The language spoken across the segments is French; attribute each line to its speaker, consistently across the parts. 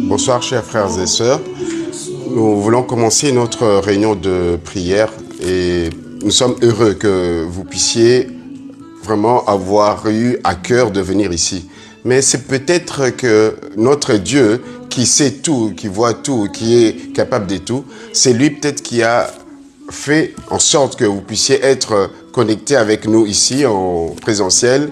Speaker 1: Bonsoir chers frères et sœurs, nous voulons commencer notre réunion de prière et nous sommes heureux que vous puissiez vraiment avoir eu à cœur de venir ici. Mais c'est peut-être que notre Dieu qui sait tout, qui voit tout, qui est capable de tout, c'est lui peut-être qui a fait en sorte que vous puissiez être connectés avec nous ici en présentiel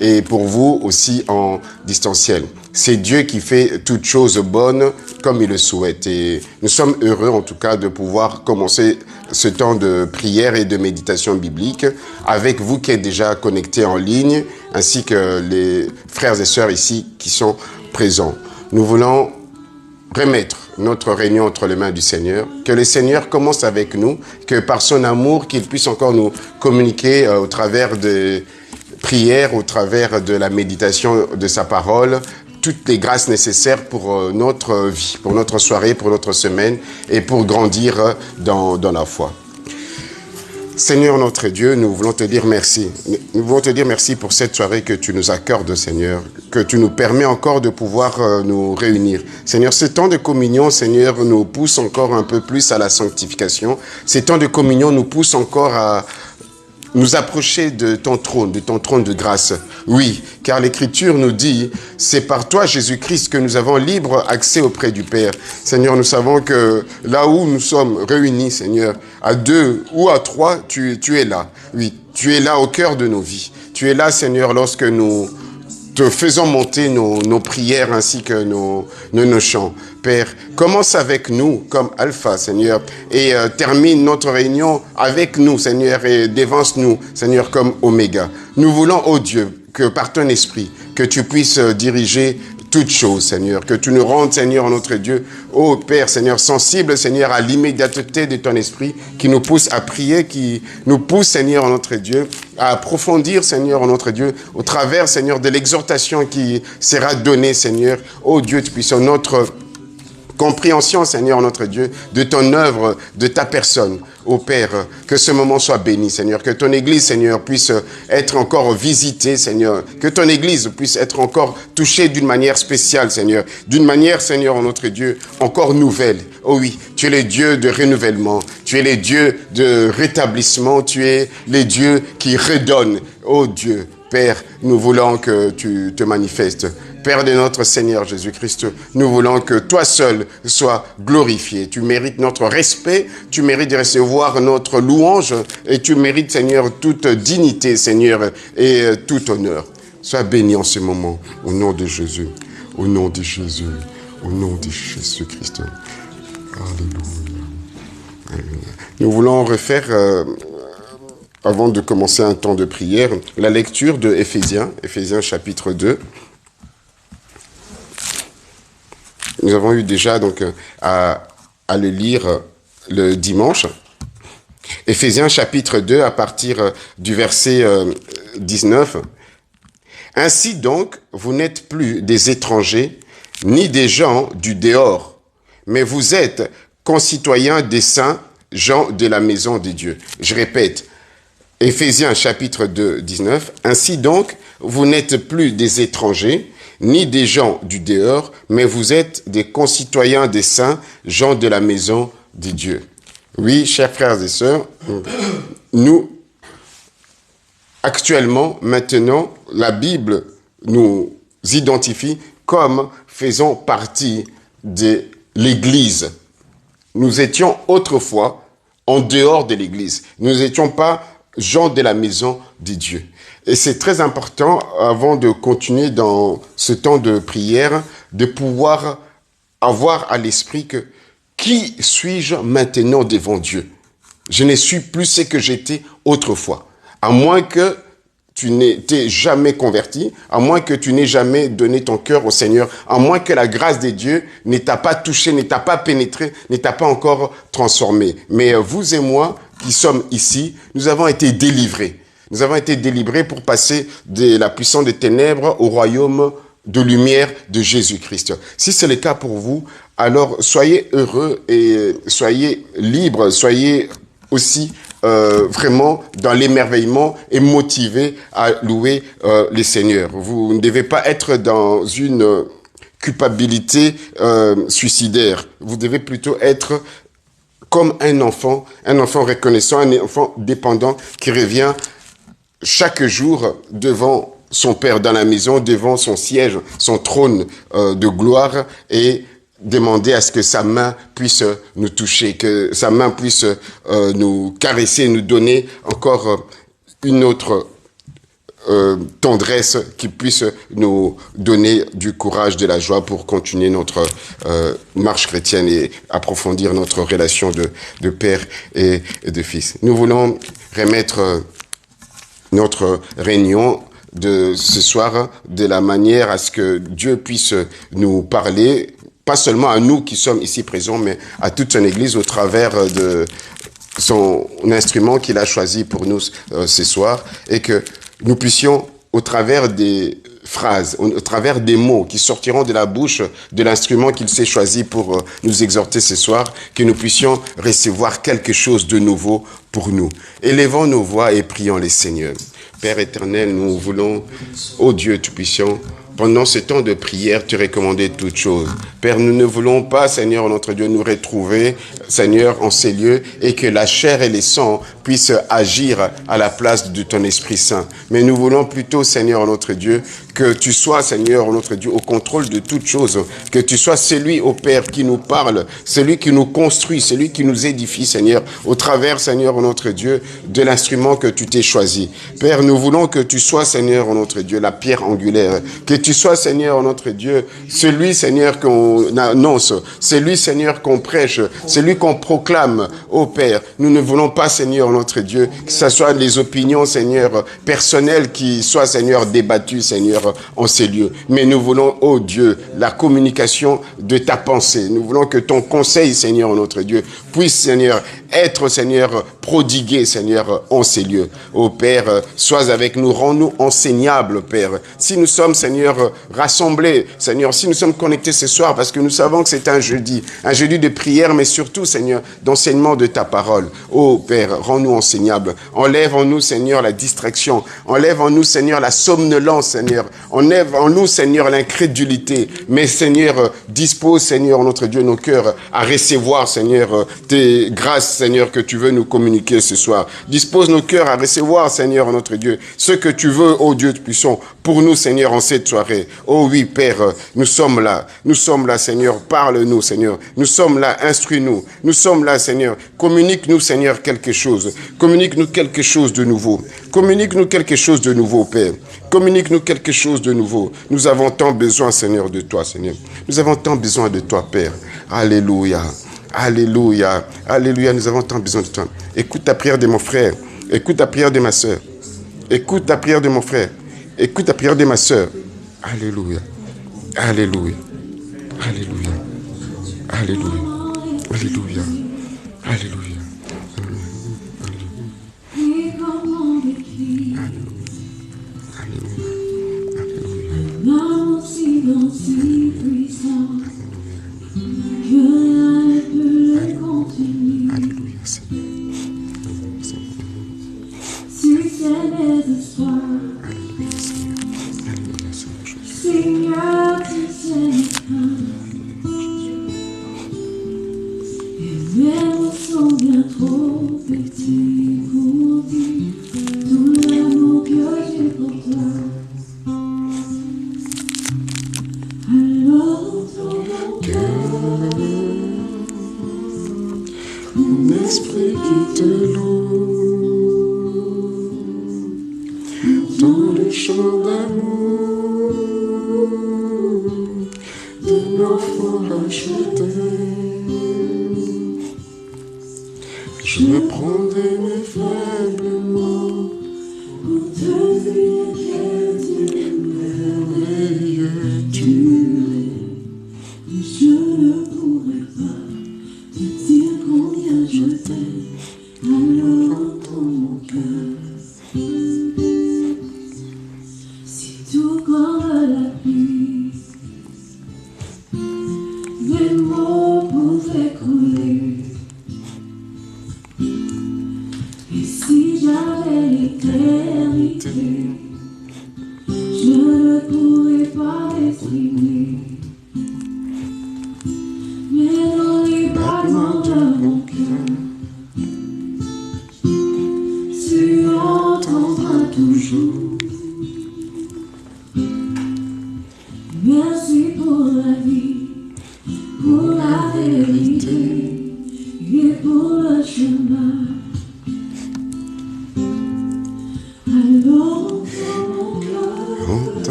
Speaker 1: et pour vous aussi en distanciel. C'est Dieu qui fait toutes choses bonnes comme il le souhaite. Et nous sommes heureux en tout cas de pouvoir commencer ce temps de prière et de méditation biblique avec vous qui êtes déjà connectés en ligne, ainsi que les frères et sœurs ici qui sont présents. Nous voulons remettre notre réunion entre les mains du Seigneur, que le Seigneur commence avec nous, que par son amour, qu'il puisse encore nous communiquer au travers des prières, au travers de la méditation de sa parole, toutes les grâces nécessaires pour notre vie, pour notre soirée, pour notre semaine et pour grandir dans la foi. Seigneur notre Dieu, nous voulons te dire merci. Nous voulons te dire merci pour cette soirée que tu nous accordes, Seigneur, que tu nous permets encore de pouvoir nous réunir. Seigneur, ce temps de communion, Seigneur, nous pousse encore un peu plus à la sanctification. Ces temps de communion nous poussent encore à nous approcher de ton trône de grâce. Oui, car l'Écriture nous dit, c'est par toi, Jésus-Christ, que nous avons libre accès auprès du Père. Seigneur, nous savons que là où nous sommes réunis, Seigneur, à 2 ou à 3, tu es là. Oui, tu es là au cœur de nos vies. Tu es là, Seigneur, lorsque nous te faisons monter nos prières ainsi que nos chants. Père, commence avec nous comme alpha, Seigneur, et termine notre réunion avec nous, Seigneur, et dévance-nous, Seigneur, comme oméga. Nous voulons, ô Dieu, que par ton esprit, que tu puisses diriger toutes choses, Seigneur, que tu nous rendes, Seigneur, notre Dieu, ô Père, Seigneur, sensible, Seigneur, à l'immédiateté de ton esprit, qui nous pousse à prier, qui nous pousse, Seigneur, notre Dieu, à approfondir, Seigneur, notre Dieu, au travers, Seigneur, de l'exhortation qui sera donnée, Seigneur, ô Dieu, Tout-Puissant, notre compréhension, Seigneur, notre Dieu, de ton œuvre, de ta personne. Ô Père, que ce moment soit béni, Seigneur, que ton Église, Seigneur, puisse être encore visitée, Seigneur, que ton Église puisse être encore touchée d'une manière spéciale, Seigneur, d'une manière, Seigneur, notre Dieu, encore nouvelle. Oh oui, tu es le Dieu de renouvellement, tu es le Dieu de rétablissement, tu es le Dieu qui redonne. Oh Dieu, Père, nous voulons que tu te manifestes. Père de notre Seigneur Jésus-Christ, nous voulons que toi seul sois glorifié. Tu mérites notre respect, tu mérites de recevoir notre louange et tu mérites, Seigneur, toute dignité, Seigneur, et tout honneur. Sois béni en ce moment, au nom de Jésus, au nom de Jésus, au nom de Jésus-Christ. Alléluia. Alléluia. Nous voulons refaire, avant de commencer un temps de prière, la lecture de Éphésiens chapitre 2. Nous avons eu déjà donc à le lire le dimanche. Éphésiens chapitre 2 à partir du verset 19. Ainsi donc, vous n'êtes plus des étrangers, ni des gens du dehors, mais vous êtes concitoyens des saints, gens de la maison de Dieu. Je répète, Éphésiens chapitre 2, 19. Ainsi donc, vous n'êtes plus des étrangers, ni des gens du dehors, mais vous êtes des concitoyens des saints, gens de la maison de Dieu. Oui, chers frères et sœurs, nous, actuellement, maintenant, la Bible nous identifie comme faisant partie de l'Église. Nous étions autrefois en dehors de l'Église. Nous n'étions pas gens de la maison de Dieu. Et c'est très important, avant de continuer dans ce temps de prière, de pouvoir avoir à l'esprit que qui suis-je maintenant devant Dieu? Je ne suis plus ce que j'étais autrefois. À moins que tu n'es jamais converti, à moins que tu n'aies jamais donné ton cœur au Seigneur, à moins que la grâce de Dieu ne t'a pas touché, ne t'a pas pénétré, ne t'a pas encore transformé. Mais vous et moi, qui sommes ici, nous avons été délivrés. Nous avons été délivrés pour passer de la puissance des ténèbres au royaume de lumière de Jésus-Christ. Si c'est le cas pour vous, alors soyez heureux et soyez libres, soyez aussi vraiment dans l'émerveillement et motivé à louer les seigneurs. Vous ne devez pas être dans une culpabilité suicidaire. Vous devez plutôt être comme un enfant reconnaissant, un enfant dépendant qui revient chaque jour devant son Père dans la maison, devant son siège, son trône de gloire, et demander à ce que sa main puisse nous toucher, que sa main puisse nous caresser, nous donner encore une autre tendresse qui puisse nous donner du courage, de la joie pour continuer notre marche chrétienne et approfondir notre relation de père et de fils. Nous voulons remettre notre réunion de ce soir de la manière à ce que Dieu puisse nous parler, pas seulement à nous qui sommes ici présents, mais à toute son Église au travers de son instrument qu'il a choisi pour nous ce soir, et que nous puissions, au travers des phrases, au travers des mots qui sortiront de la bouche de l'instrument qu'il s'est choisi pour nous exhorter ce soir, que nous puissions recevoir quelque chose de nouveau pour nous. Élevons nos voix et prions les Seigneurs. Père éternel, nous voulons, ô Dieu Tout-Puissant, pendant ce temps de prière, te recommander toutes choses. Père, nous ne voulons pas, Seigneur, notre Dieu, nous retrouver, Seigneur, en ces lieux, et que la chair et les sangs puissent agir à la place de ton Esprit Saint. Mais nous voulons plutôt, Seigneur, notre Dieu, que tu sois, Seigneur, notre Dieu, au contrôle de toutes choses, que tu sois celui, ô Père, qui nous parle, celui qui nous construit, celui qui nous édifie, Seigneur, au travers, Seigneur, notre Dieu, de l'instrument que tu t'es choisi. Père, nous voulons que tu sois, Seigneur, notre Dieu, la pierre angulaire, que tu sois, Seigneur, notre Dieu, celui, Seigneur, qu'on annonce, celui, Seigneur, qu'on prêche, celui qu'on proclame, ô Père. Nous ne voulons pas, Seigneur, notre Dieu, que ce soit les opinions, Seigneur, personnelles qui soient, Seigneur, débattues, Seigneur, en ces lieux. Mais nous voulons, ô Dieu, la communication de ta pensée. Nous voulons que ton conseil, Seigneur, notre Dieu, puisse, Seigneur, être, Seigneur, prodigué, Seigneur, en ces lieux. Ô Père, sois avec nous, rends-nous enseignables, Père. Si nous sommes, Seigneur, rassemblés, Seigneur, si nous sommes connectés ce soir, parce que nous savons que c'est un jeudi de prière, mais surtout, Seigneur, d'enseignement de ta parole. Ô Père, rends-nous enseignables. Enlève en nous, Seigneur, la distraction. Enlève en nous, Seigneur, la somnolence, Seigneur. Enlève en nous, Seigneur, l'incrédulité. Mais, Seigneur, dispose, Seigneur, notre Dieu, nos cœurs à recevoir, Seigneur, tes grâces, Seigneur, que tu veux nous communiquer ce soir. Dispose nos cœurs à recevoir, Seigneur, notre Dieu, ce que tu veux, ô Dieu puissant, pour nous, Seigneur, en cette soirée. Oh oui, Père, nous sommes là, Seigneur, parle-nous, Seigneur. Nous sommes là, instruis-nous. Nous sommes là, Seigneur. Communique-nous, Seigneur, quelque chose. Communique-nous quelque chose de nouveau. Communique-nous quelque chose de nouveau, Père. Communique-nous quelque chose de nouveau. Nous avons tant besoin, Seigneur, de toi, Seigneur. Nous avons tant besoin de toi, Père. Alléluia. Alléluia. Alléluia. Nous avons tant besoin de toi. Écoute ta prière de mon frère. Écoute ta prière de ma sœur. Écoute ta prière de mon frère. Écoute ta prière de ma sœur. Alléluia. Alléluia. Alléluia. Alléluia. Alléluia. Alléluia.
Speaker 2: Je prendrai mes faibles mots pour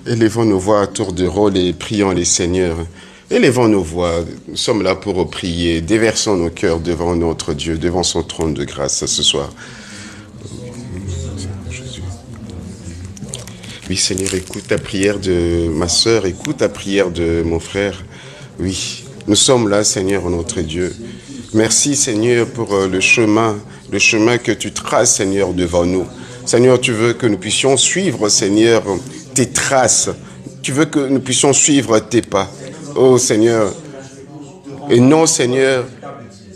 Speaker 1: Élevons nos voix à tour de rôle et prions les seigneurs. Élevons nos voix, nous sommes là pour prier. Déversons nos cœurs devant notre Dieu, devant son trône de grâce ce soir. Oui, Seigneur, écoute la prière de ma sœur, écoute la prière de mon frère. Oui, nous sommes là, Seigneur, notre Dieu. Merci, Seigneur, pour le chemin que tu traces, Seigneur, devant nous. Seigneur, tu veux que nous puissions suivre, Seigneur, tes traces. Tu veux que nous puissions suivre tes pas. Oh, Seigneur. Et non, Seigneur,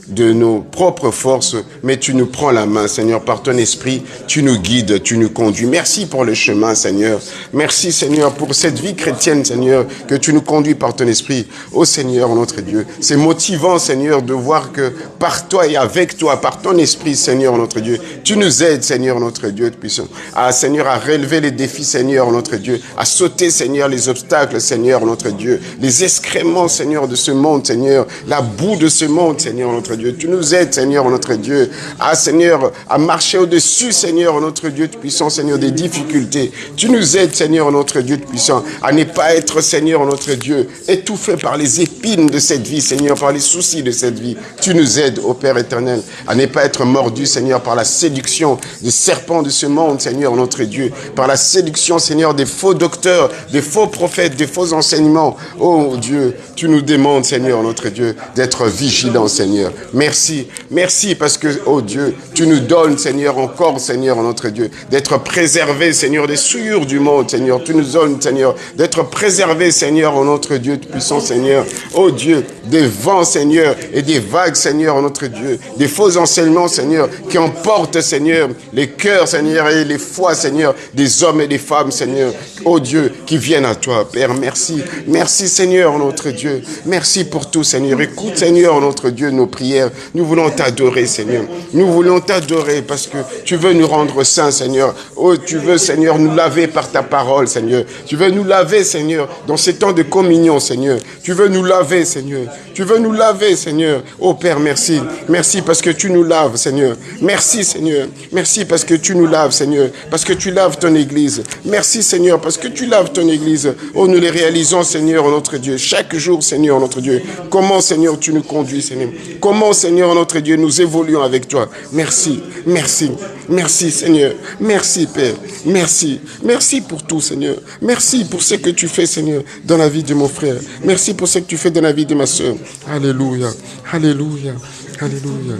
Speaker 1: de nos propres forces, mais tu nous prends la main, Seigneur, par ton esprit, tu nous guides, tu nous conduis. Merci pour le chemin, Seigneur. Merci, Seigneur, pour cette vie chrétienne, Seigneur, que tu nous conduis par ton esprit. Oh, Seigneur, notre Dieu, c'est motivant, Seigneur, de voir que par toi et avec toi, par ton esprit, Seigneur, notre Dieu, tu nous aides, Seigneur, notre Dieu, puissant. Seigneur, à relever les défis, Seigneur, notre Dieu, à sauter, Seigneur, les obstacles, Seigneur, notre Dieu, les excréments, Seigneur, de ce monde, Seigneur, la boue de ce monde, Seigneur, notre Dieu. Tu nous aides, Seigneur, notre Dieu, Seigneur, à marcher au-dessus, Seigneur, notre Dieu puissant, Seigneur, des difficultés. Tu nous aides, Seigneur, notre Dieu puissant, à ne pas être, Seigneur, notre Dieu, étouffé par les épines de cette vie, Seigneur, par les soucis de cette vie. Tu nous aides, ô Père éternel, à ne pas être mordu, Seigneur, par la séduction des serpents de ce monde, Seigneur, notre Dieu, par la séduction, Seigneur, des faux docteurs, des faux prophètes, des faux enseignements. Oh Dieu, tu nous demandes, Seigneur, notre Dieu, d'être vigilants, Seigneur. Merci parce que, oh Dieu, tu nous donnes, Seigneur, encore, Seigneur, notre Dieu, d'être préservés, Seigneur, des souillures du monde, Seigneur. Tu nous donnes, Seigneur, d'être préservés, Seigneur, notre Dieu, puissant, Seigneur. Oh Dieu, des vents, Seigneur, et des vagues, Seigneur, notre Dieu, des faux enseignements, Seigneur, qui emportent, Seigneur, les cœurs, Seigneur, et les foi, Seigneur, des hommes et des femmes, Seigneur. Oh Dieu, qui viennent à toi, Père, merci. Merci, Seigneur, notre Dieu. Merci pour tout, Seigneur. Écoute, Seigneur, notre Dieu, nos prières. Nous voulons t'adorer, Seigneur. Nous voulons t'adorer parce que tu veux nous rendre saints, Seigneur. Oh, tu veux, Seigneur, nous laver par ta parole, Seigneur. Tu veux nous laver, Seigneur, dans ces temps de communion, Seigneur. Tu veux nous laver, Seigneur. Tu veux nous laver, Seigneur. Oh, Père, merci. Merci parce que tu nous laves, Seigneur. Merci, Seigneur. Merci parce que tu nous laves, Seigneur. Parce que tu laves ton Église. Merci, Seigneur, parce que tu laves ton Église. Oh, nous les réalisons, Seigneur, notre Dieu. Chaque jour, Seigneur, notre Dieu. Comment, Seigneur, tu nous conduis, Seigneur. Comment, Seigneur, notre Dieu, nous évoluons avec toi. Merci, merci, merci, Seigneur. Merci, Père. Merci. Merci pour tout, Seigneur. Merci pour ce que tu fais, Seigneur, dans la vie de mon frère. Merci pour ce que tu fais dans la vie de ma soeur. Alléluia. Alléluia. Alléluia.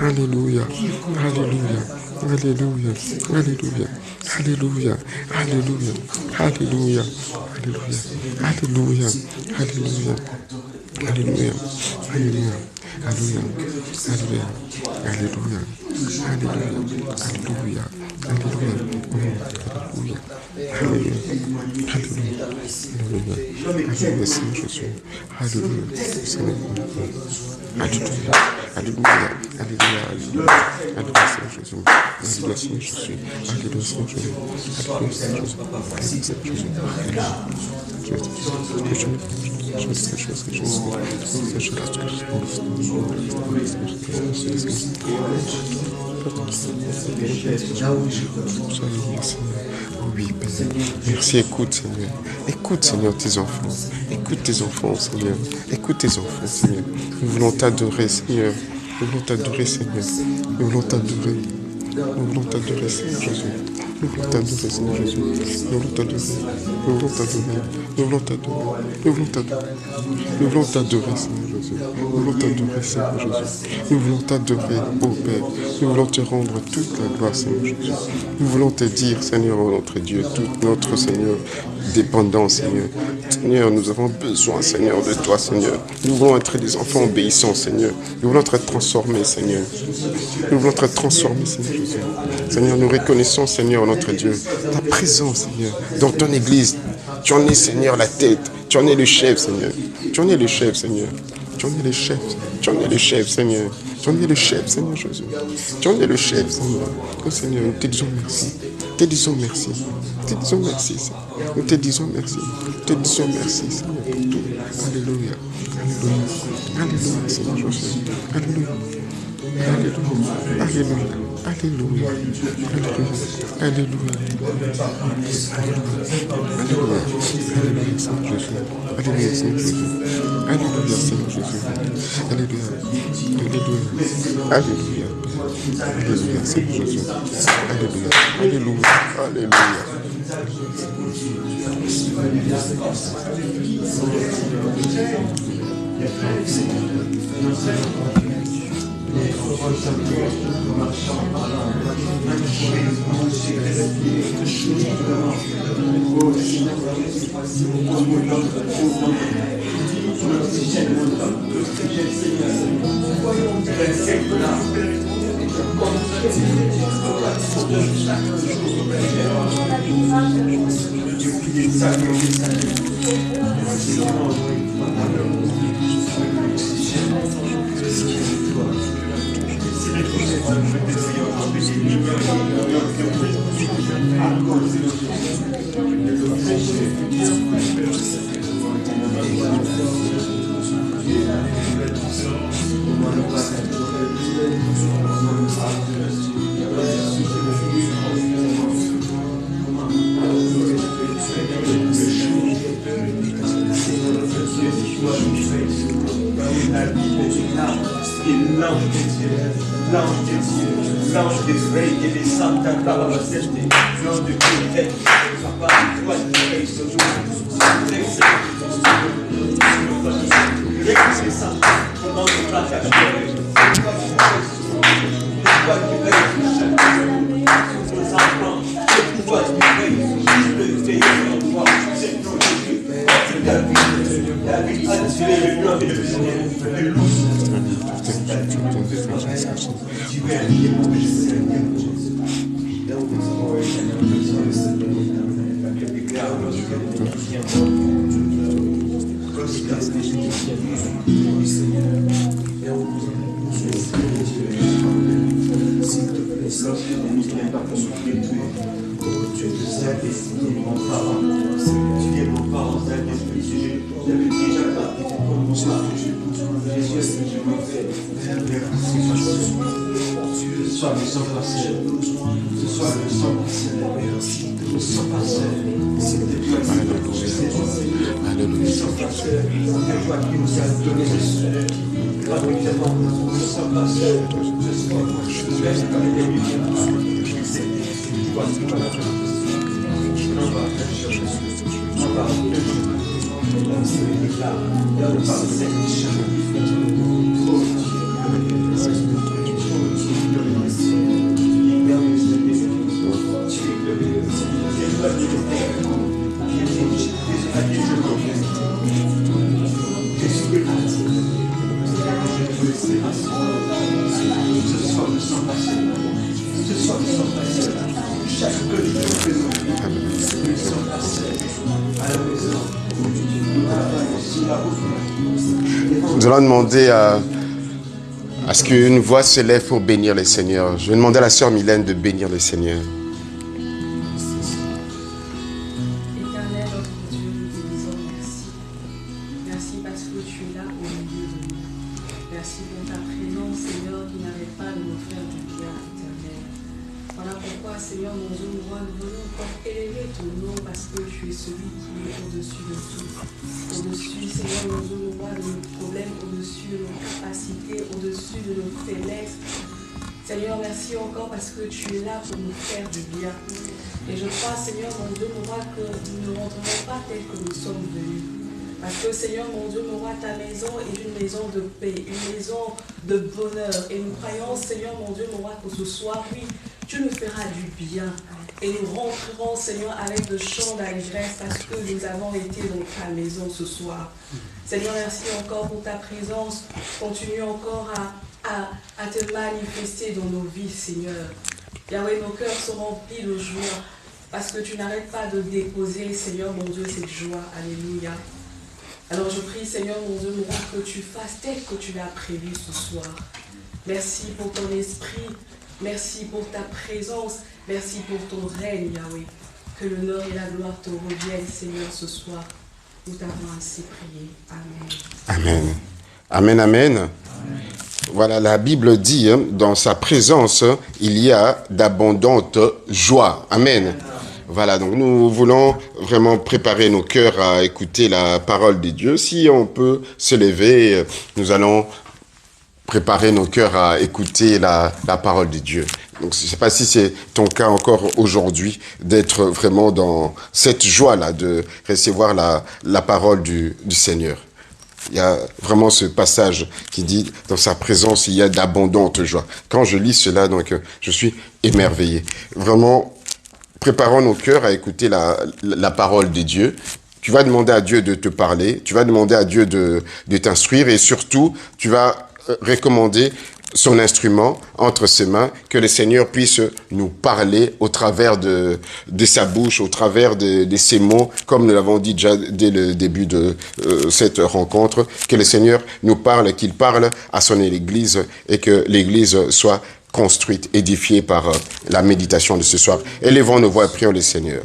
Speaker 1: Alléluia. Alléluia. Alléluia. Alléluia. Alléluia. Alléluia. Alléluia. Alléluia. Alléluia. Alléluia. Alléluia. Alléluia.
Speaker 2: Alléluia. Alléluia. Alléluia. Alléluia. Alléluia. Alléluia. Alléluia. Alléluia, Seigneur Jésus. Alléluia. Seigneur. Alléluia. Alléluia. Alléluia. Alléluia, Seigneur Jésus. Alléluia, Seigneur Jésus. Alléluia, Seigneur Jésus. Alléluia, Seigneur Jésus. Alléluia, oui, Père. Merci, écoute, Seigneur. Écoute, Seigneur, tes enfants. Écoute tes enfants, Seigneur. Écoute tes enfants, Seigneur. Nous voulons t'adorer, Seigneur. Nous voulons t'adorer, Seigneur. Nous voulons t'adorer. Nous voulons t'adorer, Seigneur Jésus. Nous voulons t'adorer, Seigneur Jésus. Nous voulons t'adorer. Nous voulons t'adorer. Nous voulons t'adorer. Nous voulons t'adorer. Nous voulons t'adorer, Seigneur Jésus. Nous voulons t'adorer, Seigneur Jésus. Nous voulons t'adorer, ô Père. Nous voulons te rendre toute la gloire, Seigneur Jésus. Nous voulons te dire, Seigneur, notre Dieu, toute notre, Seigneur, dépendance, Seigneur. Seigneur, nous avons besoin, Seigneur, de toi, Seigneur. Nous voulons être des enfants obéissants, Seigneur. Nous voulons être transformés, Seigneur. Nous voulons être transformés, Seigneur Jésus. Seigneur, nous reconnaissons, Seigneur, notre Dieu, ta présence, Seigneur, dans ton Église. Tu en es, Seigneur, la tête. Tu en es le chef, Seigneur. Tu en es le chef, Seigneur. Tu en es le chef. Tu en es le chef, Seigneur. Tu en es le chef, Seigneur Jésus. Tu en es le chef, Seigneur. Oh Seigneur, nous te disons merci. Te disons merci. Te disons merci, Seigneur. Nous te disons merci. Te disons merci, Seigneur, pour tout. Alléluia. Alléluia. Alléluia, Seigneur Jésus. Alléluia. Alléluia. Alléluia. Alléluia. Alléluia. Alléluia. Alléluia. Alléluia, Seigneur Jésus. Alléluia, Seigneur Jésus. Alléluia, Seigneur Jésus. Alléluia. Alléluia. Alléluia. Alléluia, Seigneur Jésus. Alléluia. Alléluia. Alléluia.
Speaker 3: L'ange des reyes et des Santa Claus, l'ange de Dieu, papa, toi qui veilles ce jour, comment nous partageons, toi qui veilles sur nos enfants, toi qui veilles sur le veiller sur toi, c'est ton Jésus, David a tiré le nom de Seigneur, le loup. passés. Ce soir, nous sommes passés. Chaque cœur nous sommes passés à la maison.
Speaker 1: Nous allons demander à ce qu'une voix se lève pour bénir le Seigneur. Je vais demander à la sœur Mylène de bénir le Seigneur.
Speaker 4: Éternel, notre Dieu, nous te disons merci. Merci parce que tu es là au milieu de nous. Merci pour ta présence, Seigneur, qui n'arrête pas de nous faire du bien, éternel. Voilà pourquoi, Seigneur, mon Dieu, nous venons encore élever ton nom parce que tu es celui qui est au-dessus de tout. Au-dessus, Seigneur, mon Dieu, nous voit de nos problèmes, au-dessus de nos capacités, au-dessus de nos faiblesses. Seigneur, merci encore parce que tu es là pour nous faire du bien. Et je crois, Seigneur, mon Dieu, mon roi, que nous ne rentrerons pas tel que nous sommes venus. Parce que, Seigneur, mon Dieu, mon roi, ta maison est une maison de paix, une maison de bonheur. Et nous croyons, Seigneur, mon Dieu, mon roi, que ce soir, oui, tu nous feras du bien. Et nous rentrerons, Seigneur, avec de chants d'allégresse parce que nous avons été dans ta maison ce soir. Seigneur, merci encore pour ta présence. Continue encore à te manifester dans nos vies, Seigneur. Yahweh, nos cœurs sont remplis de joie parce que tu n'arrêtes pas de déposer, Seigneur, mon Dieu, cette joie. Alléluia. Alors je prie, Seigneur, mon Dieu, mon roi, que tu fasses tel que tu l'as prévu ce soir. Merci pour ton esprit. Merci pour ta présence. Merci pour ton règne, Yahweh. Que l'honneur et la gloire te reviennent, Seigneur, ce soir. Nous t'avons ainsi prié. Amen.
Speaker 1: Amen. Amen, amen. Amen. Voilà, la Bible dit, dans sa présence, il y a d'abondantes joies. Amen. Voilà, donc nous voulons vraiment préparer nos cœurs à écouter la parole de Dieu. Si on peut se lever, nous allons préparer nos cœurs à écouter la parole de Dieu. Donc, je ne sais pas si c'est ton cas encore aujourd'hui, d'être vraiment dans cette joie-là, de recevoir la parole du Seigneur. Il y a vraiment ce passage qui dit, dans sa présence, il y a d'abondantes joies. Quand je lis cela, donc, je suis émerveillé. Vraiment, préparons nos cœurs à écouter la parole de Dieu. Tu vas demander à Dieu de te parler, tu vas demander à Dieu de t'instruire et surtout, tu vas recommander son instrument entre ses mains, que le Seigneur puisse nous parler au travers de sa bouche, au travers de ses mots, comme nous l'avons dit déjà dès le début de cette rencontre, que le Seigneur nous parle, qu'il parle à son Église et que l'Église soit construite, édifiée par la méditation de ce soir. Élevons nos voix et prions le Seigneur.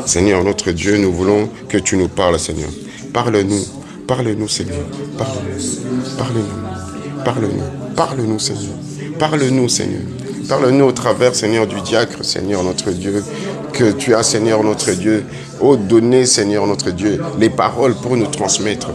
Speaker 1: Seigneur, notre Dieu, nous voulons que tu nous parles, Seigneur. Parle-nous, parle-nous, Seigneur. Parle-nous, parle-nous, parle-nous, parle-nous, Seigneur. Parle-nous, Seigneur. Parle-nous au travers, Seigneur, du diacre, Seigneur, notre Dieu, que tu as, Seigneur, notre Dieu. Oh, donner, Seigneur, notre Dieu, les paroles pour nous transmettre.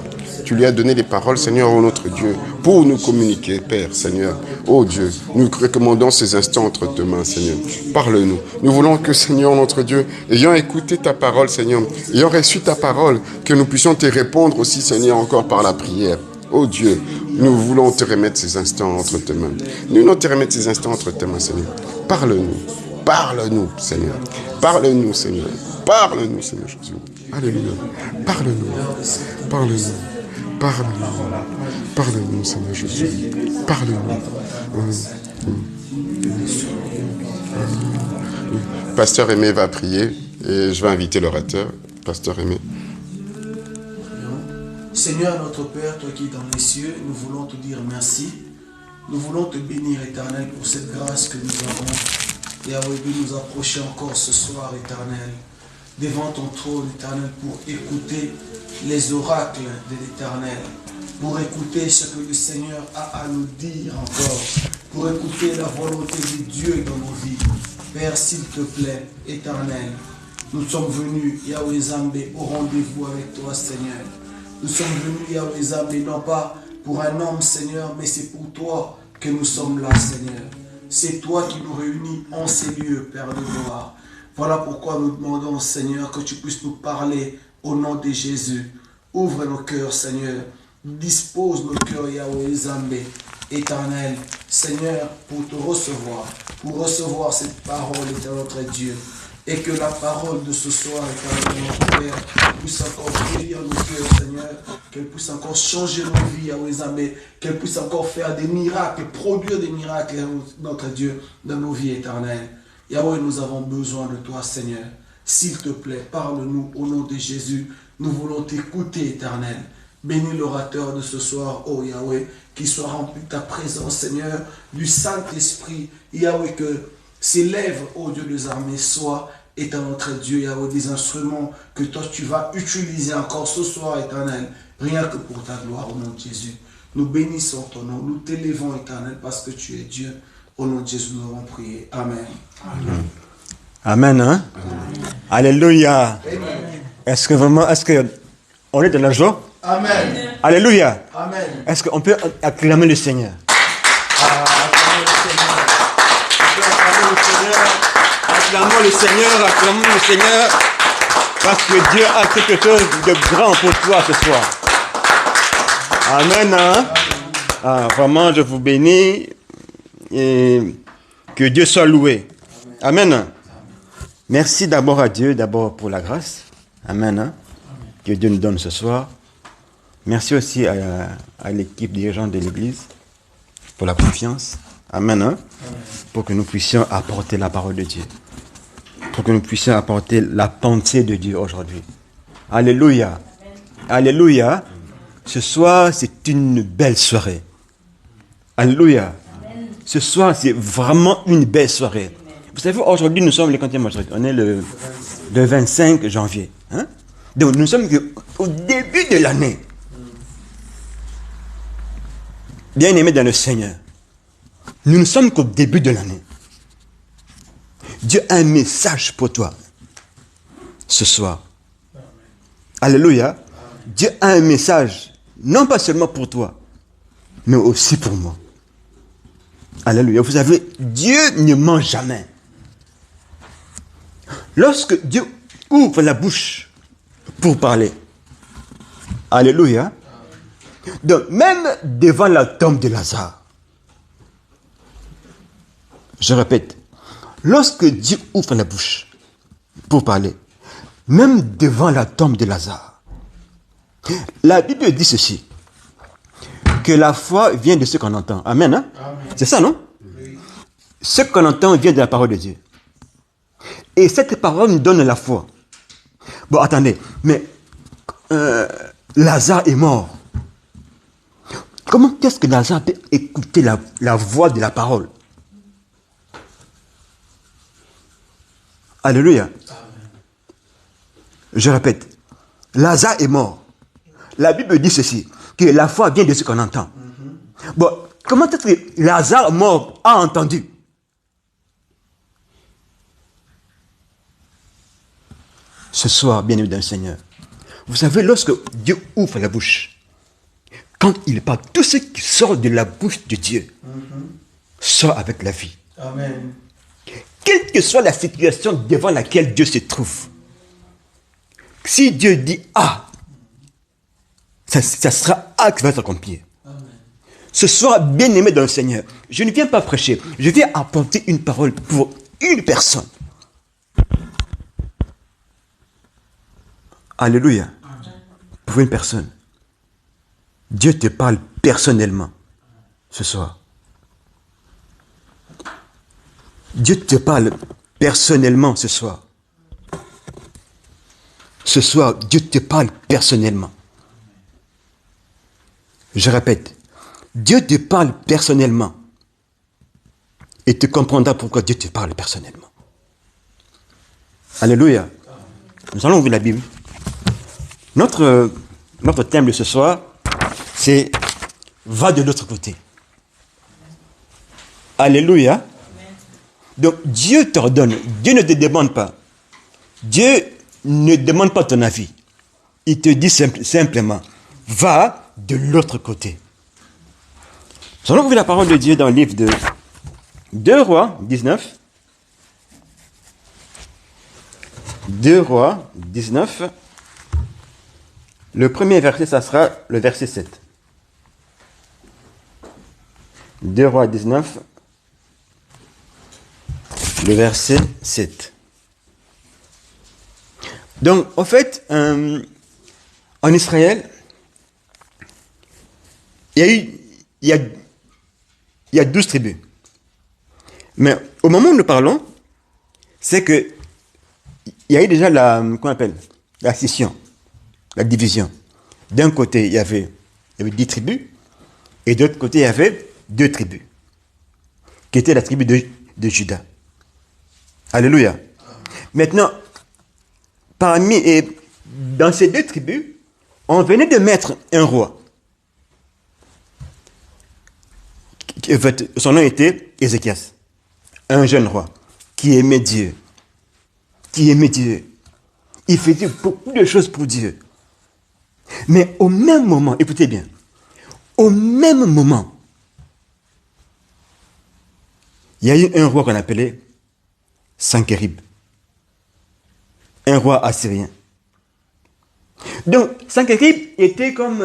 Speaker 1: Tu lui as donné les paroles, Seigneur, oh notre Dieu, pour nous communiquer, Père, Seigneur. Oh Dieu, nous recommandons ces instants entre tes mains, Seigneur. Parle-nous. Nous voulons que, Seigneur, notre Dieu, ayant écouté ta parole, Seigneur, ayant reçu ta parole, que nous puissions te répondre aussi, Seigneur, encore par la prière. Oh Dieu, nous voulons te remettre ces instants entre tes mains. Nous voulons te remettre ces instants entre tes mains, Seigneur. Parle-nous. Parle-nous, Seigneur. Parle-nous, Seigneur. Parle-nous, Seigneur Jésus. Alléluia. Parle-nous. Parle-nous. Parle-nous. Parle-nous, Seigneur Jésus. Parle-nous. Pasteur Aimé va prier et je vais inviter l'orateur. Pasteur Aimé.
Speaker 5: Seigneur notre Père, toi qui es dans les cieux, nous voulons te dire merci. Nous voulons te bénir, Éternel, pour cette grâce que nous avons. Et avoir pu nous approcher encore ce soir, Éternel, devant ton trône, Éternel, pour écouter les oracles de l'Éternel, pour écouter ce que le Seigneur a à nous dire encore, pour écouter la volonté de Dieu dans nos vies. Père, s'il te plaît, Éternel, nous sommes venus, Yahweh Zambé, au rendez-vous avec toi, Seigneur. Nous sommes venus, Yahweh Zambé, non pas pour un homme, Seigneur, mais c'est pour toi que nous sommes là, Seigneur. C'est toi qui nous réunis en ces lieux, Père de gloire. Voilà pourquoi nous demandons, Seigneur, que tu puisses nous parler au nom de Jésus. Ouvre nos cœurs, Seigneur. Dispose nos cœurs, Yahweh Zambé, Éternel, Seigneur, pour te recevoir, pour recevoir cette parole, Éternel notre Dieu. et que la parole de ce soir, éternel notre Père, puisse encore guérir nos cœurs, Seigneur, qu'elle puisse encore changer nos vies, Yahweh Zambé, qu'elle puisse encore faire des miracles, produire des miracles, notre Dieu, dans nos vies éternelles. Yahweh, nous avons besoin de toi, Seigneur. S'il te plaît, parle-nous au nom de Jésus. Nous voulons t'écouter, éternel. Bénis l'orateur de ce soir, oh Yahweh, qu'il soit rempli de ta présence, Seigneur, du Saint-Esprit. Yahweh, que ses lèvres, ô Dieu des armées, soient, étant notre Dieu, Yahweh, des instruments que toi tu vas utiliser encore ce soir, éternel, rien que pour ta gloire, au nom de Jésus. Nous bénissons ton nom, nous t'élevons, éternel, parce que tu es Dieu. Au nom de Jésus, nous avons prié. Amen.
Speaker 6: Amen. Amen, hein? Amen. Alléluia. Amen. Est-ce que on est dans la joie?
Speaker 5: Amen.
Speaker 6: Alléluia.
Speaker 5: Amen.
Speaker 6: Est-ce qu'on peut acclamer le Seigneur?
Speaker 5: Acclamons le Seigneur.
Speaker 6: Acclamons le Seigneur, acclamons le Seigneur, parce que Dieu a quelque chose de grand pour toi ce soir. Amen, hein? Ah, vraiment, je vous bénis et que Dieu soit loué. Amen. Merci d'abord à Dieu, d'abord pour la grâce. Amen, hein? Que Dieu nous donne ce soir. Merci aussi à l'équipe dirigeante de l'Église pour la confiance. Amen, hein? Pour que nous puissions apporter la parole de Dieu. Pour que nous puissions apporter la pensée de Dieu aujourd'hui. Alléluia. Alléluia. Ce soir, c'est une belle soirée. Alléluia. Ce soir, c'est vraiment une belle soirée. Vous savez, aujourd'hui, nous sommes le quantième aujourd'hui. On est le 25 janvier. Hein? Donc, nous sommes au début de l'année. Bien-aimés dans le Seigneur, nous ne sommes qu'au début de l'année. Dieu a un message pour toi ce soir. Alléluia. Dieu a un message, non pas seulement pour toi, mais aussi pour moi. Alléluia. Vous savez, Dieu ne ment jamais. Lorsque Dieu ouvre la bouche pour parler, alléluia. Donc, même devant la tombe de Lazare, je répète, lorsque Dieu ouvre la bouche pour parler, même devant la tombe de Lazare, la Bible dit ceci, que la foi vient de ce qu'on entend. Amen, hein? Amen. C'est ça, non? Oui. Ce qu'on entend vient de la parole de Dieu. Et cette parole nous donne la foi. Bon, attendez, mais Lazare est mort. Comment est-ce que Lazare peut écouter la voix de la parole? Alléluia. Amen. Je répète, Lazare est mort. La Bible dit ceci, que la foi vient de ce qu'on entend. Bon, comment est-ce que Lazare mort a entendu? Ce soir, bien-aimé dans le Seigneur, vous savez, lorsque Dieu ouvre la bouche, quand il parle, tout ce qui sort de la bouche de Dieu sort avec la vie.
Speaker 5: Amen.
Speaker 6: Quelle que soit la situation devant laquelle Dieu se trouve, si Dieu dit A, ça sera A qui va s'accomplir. Ce soir, bien-aimé dans le Seigneur, je ne viens pas prêcher, je viens apporter une parole pour une personne. Alléluia. Pour une personne. Dieu te parle personnellement ce soir. Dieu te parle personnellement ce soir. Ce soir, Dieu te parle personnellement. Je répète, Dieu te parle personnellement. Et tu comprendras pourquoi Dieu te parle personnellement. Alléluia. Nous allons ouvrir la Bible. Notre thème de ce soir, c'est « Va de l'autre côté ». Alléluia. Donc Dieu t'ordonne, Dieu ne te demande pas. Dieu ne demande pas ton avis. Il te dit simplement « Va de l'autre côté ». Nous allons ouvrir la parole de Dieu dans le livre de 2 Rois 19. 2 Rois 19. Le premier verset, ça sera le verset 7. 2 Rois 19, le verset 7. Donc, en fait, en Israël, il y a 12 tribus. Mais au moment où nous parlons, c'est que il y a eu déjà la scission, la division. D'un côté, il y avait 10 tribus, et de l'autre côté, il y avait 2 tribus, qui étaient la tribu de Juda. Alléluia. Maintenant, dans ces 2 tribus, on venait de mettre un roi. Son nom était Ézéchias, un jeune roi qui aimait Dieu. Il faisait beaucoup de choses pour Dieu. Mais au même moment, écoutez bien, au même moment, il y a eu un roi qu'on appelait Sankérib, un roi assyrien. Donc, Sankérib était comme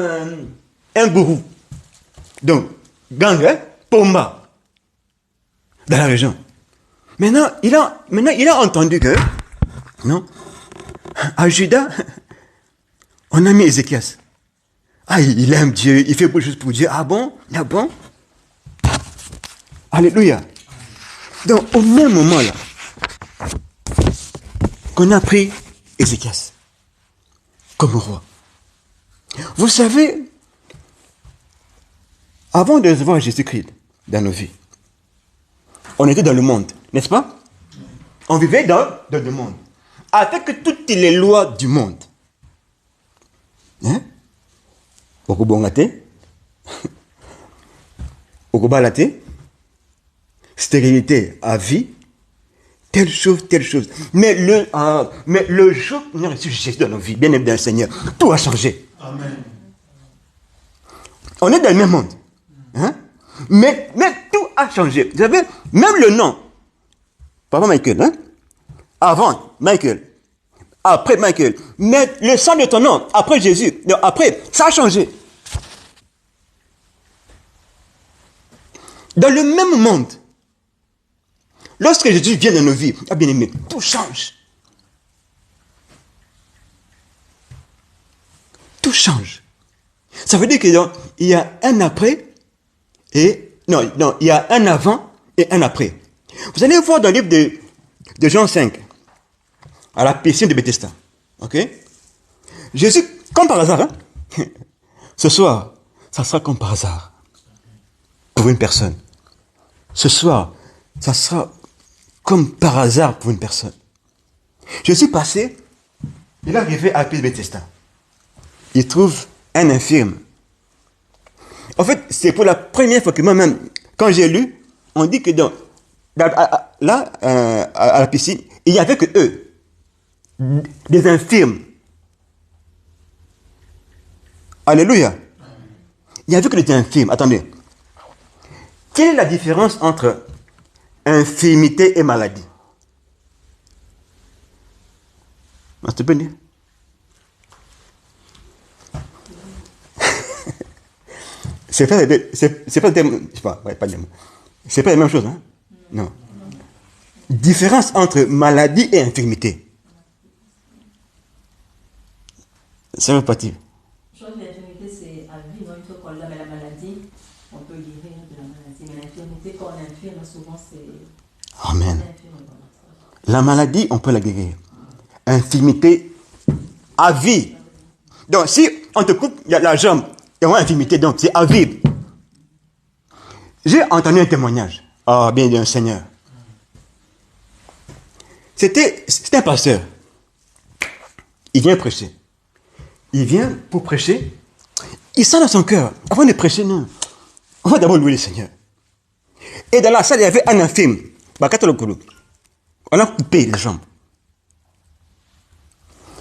Speaker 6: un gourou. Donc, gang, Pomba, dans la région. Maintenant, il a entendu que, non, à Juda, on a mis Ézéchias. Ah, il aime Dieu, il fait beaucoup de choses pour Dieu. Ah bon? Alléluia. Donc, au même moment là, qu'on a pris Ézéchias comme roi. Vous savez, avant de recevoir Jésus-Christ dans nos vies, on était dans le monde, n'est-ce pas? On vivait dans le monde, avec toutes les lois du monde. Hein? Okubongate, okubalate, stérilité à vie, telle chose. Mais le jour où nous avons reçu Jésus dans nos vies, bien aimé dans le Seigneur, tout a changé.
Speaker 5: Amen.
Speaker 6: On est dans le même monde. Hein? Mais tout a changé. Vous savez, même le nom. Papa Michael, hein? Avant Michael. Après Michael. Mais le sang de ton nom, après Jésus. Non, après, ça a changé. Dans le même monde. Lorsque Jésus vient dans nos vies, ah bien aimé, tout change. Tout change. Ça veut dire qu'il y a un après et... Non, il y a un avant et un après. Vous allez voir dans le livre de Jean 5, à la piscine de Bethesda. Ok? Jésus, comme par hasard, hein? Ce soir, ça sera comme par hasard. Pour une personne. Ce soir, ça sera comme par hasard pour une personne. Jésus passé, il est arrivé à la piscine de Bethesda. Il trouve un infirme. En fait, c'est pour la première fois que moi-même, quand j'ai lu, on dit que à la piscine, il n'y avait que eux, des infirmes. Alléluia. Il n'y avait que des infirmes. Attendez. Quelle est la différence entre infirmité et maladie? On te peut dire? C'est pas la même chose, hein? Non. Différence entre maladie et infirmité. Ça veut pas dire.
Speaker 7: Je crois que l'infirmité, c'est à vie, non? Une fois qu'on l'a, mais la maladie, on peut guérir de la maladie. Mais l'infirmité, quand on est infirme, souvent, c'est...
Speaker 6: Amen. La maladie, on peut la guérir. Infirmité à vie. Donc, si on te coupe la jambe, et on a infirmité, donc c'est à vie. J'ai entendu un témoignage. Ah, bien d'un Seigneur. C'était un pasteur. Il vient prêcher. Il vient pour prêcher. Il sent dans son cœur, avant de prêcher, non. On va d'abord louer le Seigneur. Et dans la salle, il y avait un infirme. On a coupé les jambes.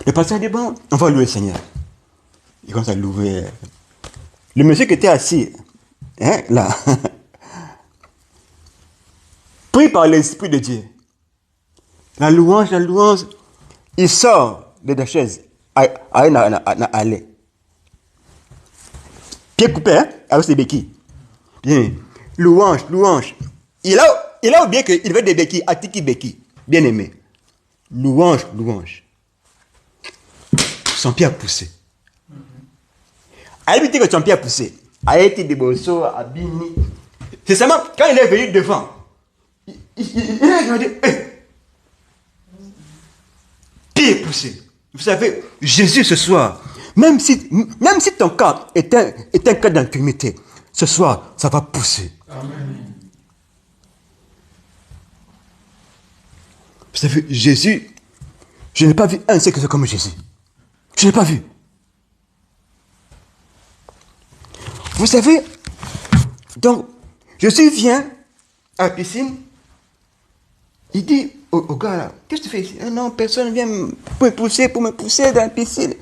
Speaker 6: Le pasteur dit, bon, on va louer le Seigneur. Il commence à louer. Le monsieur qui était assis, hein, là, pris par l'Esprit de Dieu. La louange, il sort de la chaise, aller. Pied coupé, hein, avec ses béquilles. Bien, louange. Il a oublié qu'il veut des béquilles, atiki béquilles. Bien aimé. Louange. son pied a poussé. A évité que son pied a poussé. A été débossé, a bini. C'est seulement quand il est venu devant, il a regardé. Pied poussé. Vous savez, Jésus ce soir, même si ton cas est un cas d'intimité, ce soir, ça va pousser. Amen. Vous savez, Jésus, je n'ai pas vu un seul comme Jésus. Je n'ai pas vu. Vous savez, donc, Jésus vient à la piscine, il dit au gars là, qu'est-ce que tu fais ici? Non, personne vient pour me pousser dans la piscine.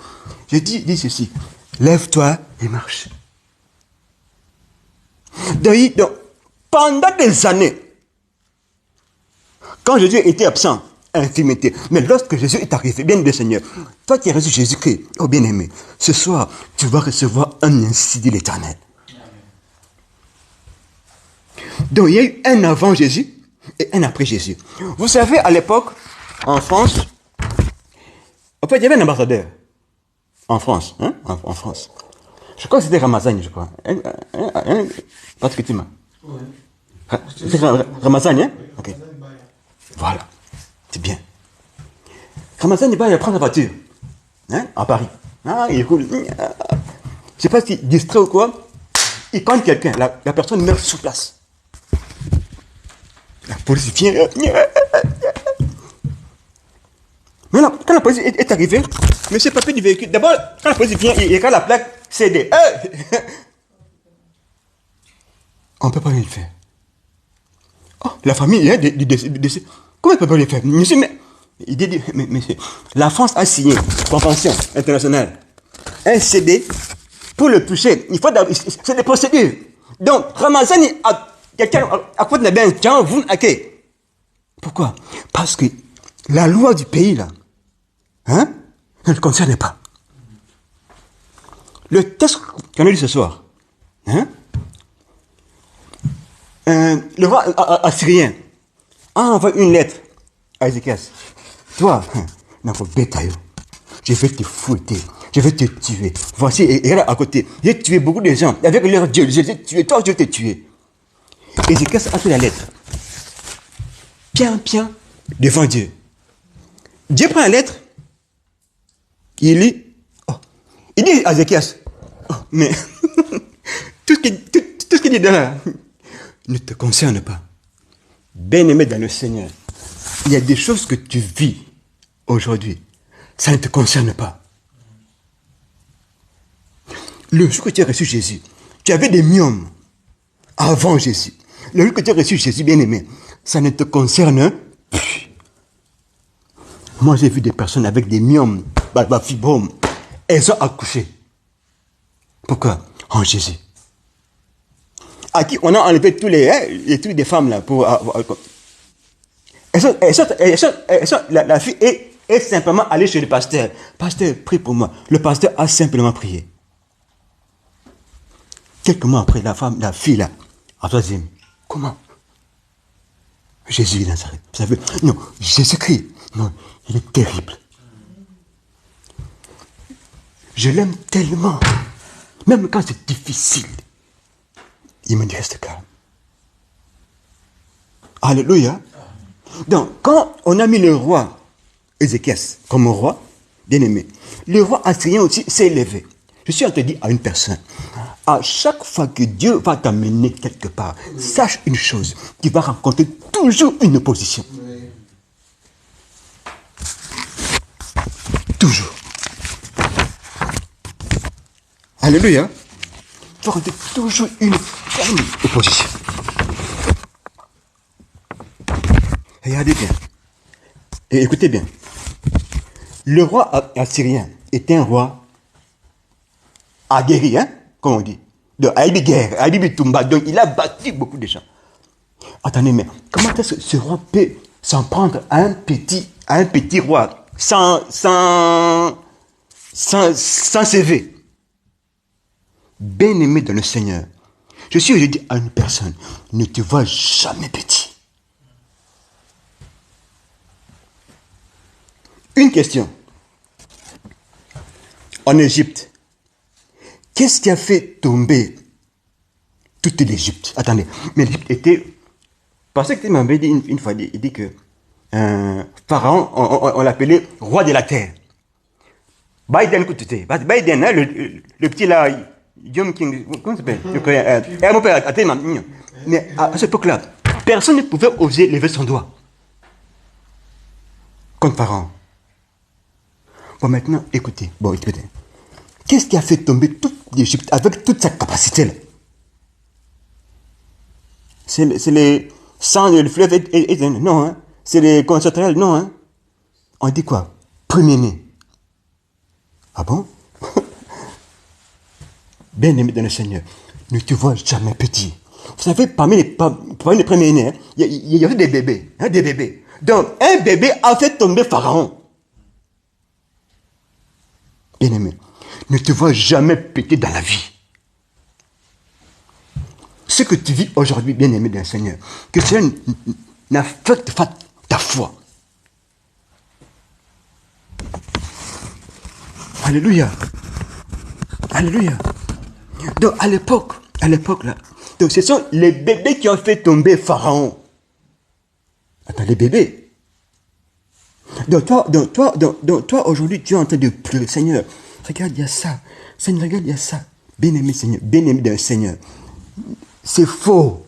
Speaker 6: Je dis ceci, lève-toi et marche. Donc, pendant des années, quand Jésus était absent, infirmité, mais lorsque Jésus est arrivé, bien aimé Seigneur, toi qui as reçu Jésus-Christ, oh bien-aimé, ce soir, tu vas recevoir un ainsi de l'Éternel. Donc, il y a eu un avant Jésus et un après Jésus. Vous savez, à l'époque, en France, en fait, il y avait un ambassadeur. En France, hein? En France. Je crois que c'était Ramazagne, je crois. Parce que tu m'as. Oui. C'est Ramazagne, hein? Ok. Voilà. C'est bien. Ramazagne, il prend la voiture. Hein? À Paris. Ah, il roule. Je ne sais pas s'il distrait ou quoi. Il compte quelqu'un. La personne meurt sur place. La police vient. Mais là, quand la police est arrivée, monsieur papier du véhicule, d'abord, quand la police vient, il regarde la plaque CD. On ne peut pas rien faire. Oh, la famille est décès. Comment on ne peut pas rien faire? Monsieur, mais, il dit, mais monsieur, la France a signé une convention internationale. Un CD, pour le toucher, il faut c'est des procédures. Donc, Ramazan, quelqu'un à côté de la bain, tiens, vous hackez. Pourquoi? Parce que la loi du pays, là, hein, ne le concerne pas. Le texte qu'on a lu ce soir, hein, le roi assyrien a envoyé une lettre à Ézéchias. Toi, je vais te fouetter, je vais te tuer. Voici, et là à côté, j'ai tué beaucoup de gens. Avec leur Dieu, je vais te tuer, toi, je vais te tuer. Ézéchias a fait la lettre. Bien, devant Dieu. Dieu prend la lettre, il lit, oh, il dit à Ézéchias, oh, mais tout ce qu'il dit là ne te concerne pas. Bien-aimé dans le Seigneur, il y a des choses que tu vis aujourd'hui, ça ne te concerne pas. Le jour que tu as reçu Jésus, tu avais des myomes avant Jésus. Le jour que tu as reçu Jésus, bien-aimé, ça ne te concerne plus. Moi, j'ai vu des personnes avec des myomes, fibromes, elles ont accouché. Pourquoi? En Jésus. À qui on a enlevé tous les trucs des femmes là pour la fille est simplement allée chez le pasteur. Pasteur, prie pour moi. Le pasteur a simplement prié. Quelques mois après, la fille là, en troisième. Comment? Jésus de Nazareth. Vous savez, non, Jésus-Christ, non, il est terrible. Je l'aime tellement. Même quand c'est difficile, il me dit reste calme. Alléluia. Donc, quand on a mis le roi Ézéchias comme roi, bien aimé, le roi assyrien aussi s'est élevé. Je suis en train de dire à une personne, à chaque fois que Dieu va t'amener quelque part, sache une chose, tu vas rencontrer toujours une opposition. Toujours. Alléluia. Tu vas rencontrer toujours une ferme opposition. Regardez bien. Et écoutez bien. Le roi assyrien était un roi aguerri, hein, comme on dit. Donc, donc il a battu beaucoup de gens. Attendez, mais comment est-ce que ce roi peut s'en prendre à un petit roi sans CV? Bien-aimé dans le Seigneur, je dis à une personne, ne te vois jamais petit. Une question. en Égypte, qu'est-ce qui a fait tomber toute l'Égypte? Attendez, mais l'Égypte était... Parce que tu m'avais dit une fois, il dit que Pharaon, on l'appelait roi de la terre. Biden, écoutez, Biden, hein, le petit là, John King, comment ça s'appelle? Mon père, attends, mais à cette époque-là, personne ne pouvait oser lever son doigt contre Pharaon. Bon, maintenant, écoutez. Qu'est-ce qui a fait tomber toute l'Égypte avec toute sa capacité-là? C'est les sangs, le fleuve, non, hein? C'est les concentrales, non, hein? On dit quoi? Premier-né. Ah bon? Bien-aimé dans le Seigneur, ne te vois jamais petit. Vous savez, parmi les premiers-nés, hein, il y avait des bébés, hein, des bébés. Donc, un bébé a fait tomber Pharaon. Bien-aimé, ne te vois jamais petit dans la vie. Ce que tu vis aujourd'hui, bien-aimé dans le Seigneur, que cela n'affecte pas ta foi. Alléluia. Alléluia. Donc, à l'époque là, donc ce sont les bébés qui ont fait tomber Pharaon. Attends, les bébés. Donc toi, aujourd'hui, tu es en train de pleurer. Seigneur, regarde, il y a ça. Seigneur, regarde, il y a ça. Bien-aimé Seigneur, bien-aimé d'un Seigneur. C'est faux.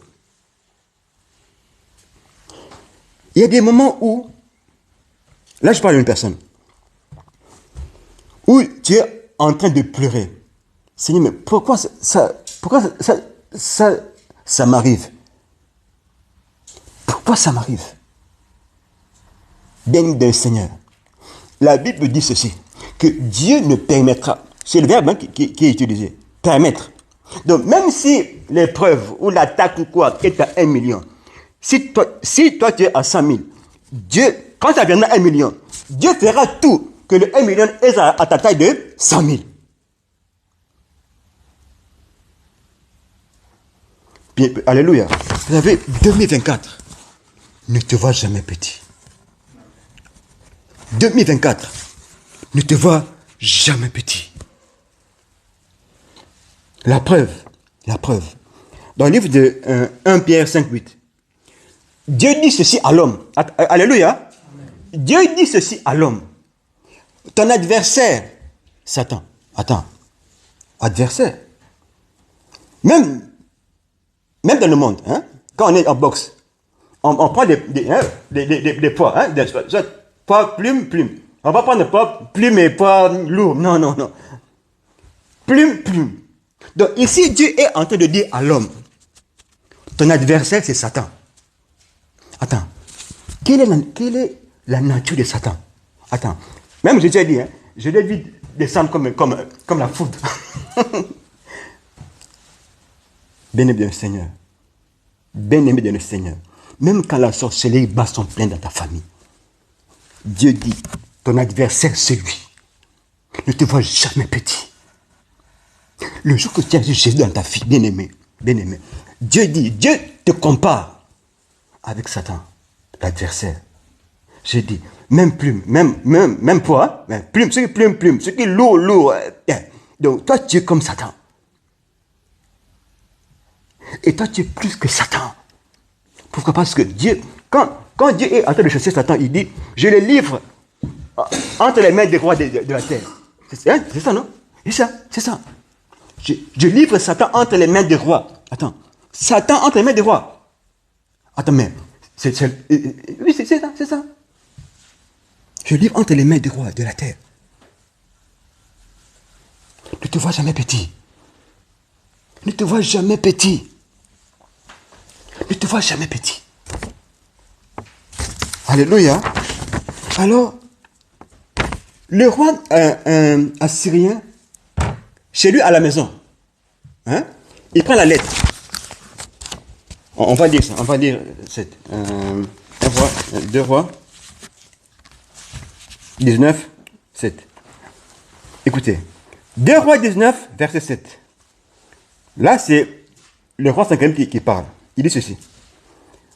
Speaker 6: Il y a des moments où, là je parle d'une personne, où tu es en train de pleurer. Seigneur, mais pourquoi ça m'arrive? Pourquoi ça m'arrive? Bien d'un Seigneur. La Bible dit ceci, que Dieu ne permettra, c'est le verbe qui est utilisé, permettre. Donc même si l'épreuve ou l'attaque ou quoi est à 1 million, si toi tu es à 100 000, Dieu, quand ça viendra à 1 million, Dieu fera tout que le 1 million est à ta taille de 100 000. Bien, alléluia. Vous savez, 2024, ne te vois jamais petit. 2024, ne te vois jamais petit. La preuve. Dans le livre de 1 Pierre 5, 8, Dieu dit ceci à l'homme. Alléluia. Dieu dit ceci à l'homme. Ton adversaire, Satan. Attends. Adversaire. Même dans le monde, hein, quand on est en boxe, on prend des poids, hein, poids, plume. On va prendre pas plume et pas lourd. Non. Plume. Donc ici, Dieu est en train de dire à l'homme, ton adversaire, c'est Satan. Attends, quelle est la nature de Satan? Attends, même je t'ai dit, hein, je l'ai vu descendre comme la foudre. Bien-aimé dans le Seigneur. Bien-aimé dans le Seigneur. Même quand la sorcellerie bat son plein dans ta famille, Dieu dit, ton adversaire, c'est lui. Ne te vois jamais petit. Le jour que tu as vu Jésus dans ta vie, bien-aimé, Dieu te compare avec Satan, l'adversaire. J'ai dit, même plume, même poids, hein, plume, ce qui est lourd. Donc toi, tu es comme Satan. Et toi, tu es plus que Satan. Pourquoi? Parce que Dieu, quand Dieu est en train de chasser Satan, il dit, je le livre entre les mains des rois de la terre. C'est ça, non? C'est ça. Je livre Satan entre les mains des rois. Attends, Satan entre les mains des rois. Attends, mais, oui, c'est ça. Je livre entre les mains des rois de la terre. Ne te vois jamais petit. Ne te vois jamais petit. Alléluia. Alors, le roi assyrien, chez lui à la maison, hein, il prend la lettre. On va lire ça, on va lire 7. 2 rois, 19, 7. Écoutez, 2 rois 19, verset 7. Là, c'est le roi Sankerib qui parle. Il dit ceci.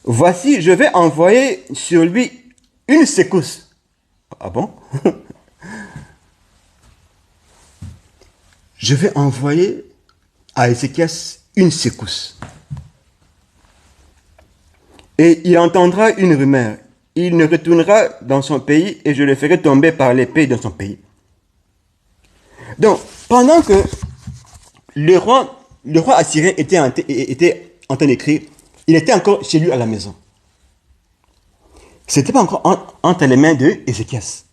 Speaker 6: Voici, je vais envoyer sur lui une secousse. Ah bon? je vais envoyer à Ézéchias une secousse. Et il entendra une rumeur. Il ne retournera dans son pays et je le ferai tomber par l'épée dans son pays. Donc, pendant que le roi assyrien était en train d'écrire, il était encore chez lui à la maison. Ce n'était pas encore entre les mains de Ézéchias.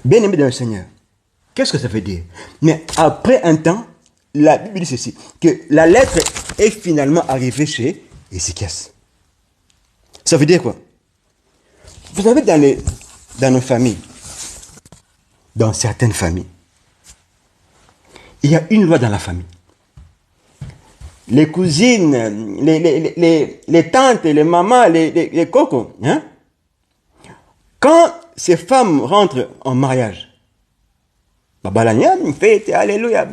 Speaker 6: Bien-aimé dans le Seigneur, qu'est-ce que ça veut dire? Mais après un temps, la Bible dit ceci, que la lettre est finalement arrivée chez Ézéchias. Ça veut dire quoi? Vous savez, dans nos familles, dans certaines familles, il y a une loi dans la famille. Les cousines, les tantes, les mamans, les cocos, hein? Quand ces femmes rentrent en mariage, alléluia,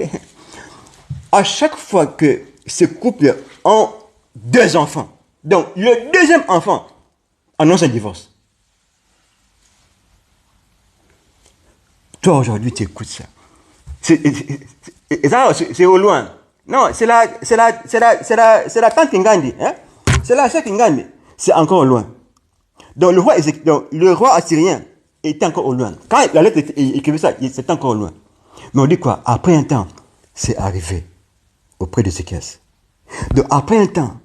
Speaker 6: à chaque fois que ces couples ont 2 enfants, donc le deuxième enfant annonce un divorce. Toi aujourd'hui tu écoutes ça. C'est au loin. Non, c'est la tante Kingandi. Hein? C'est la sœur Kingandi. C'est encore au loin. Donc le roi assyrien était encore au loin. Quand la lettre écrivait ça, c'était encore au loin. Mais on dit quoi? Après un temps, c'est arrivé auprès de Ézéchias. Donc après un temps,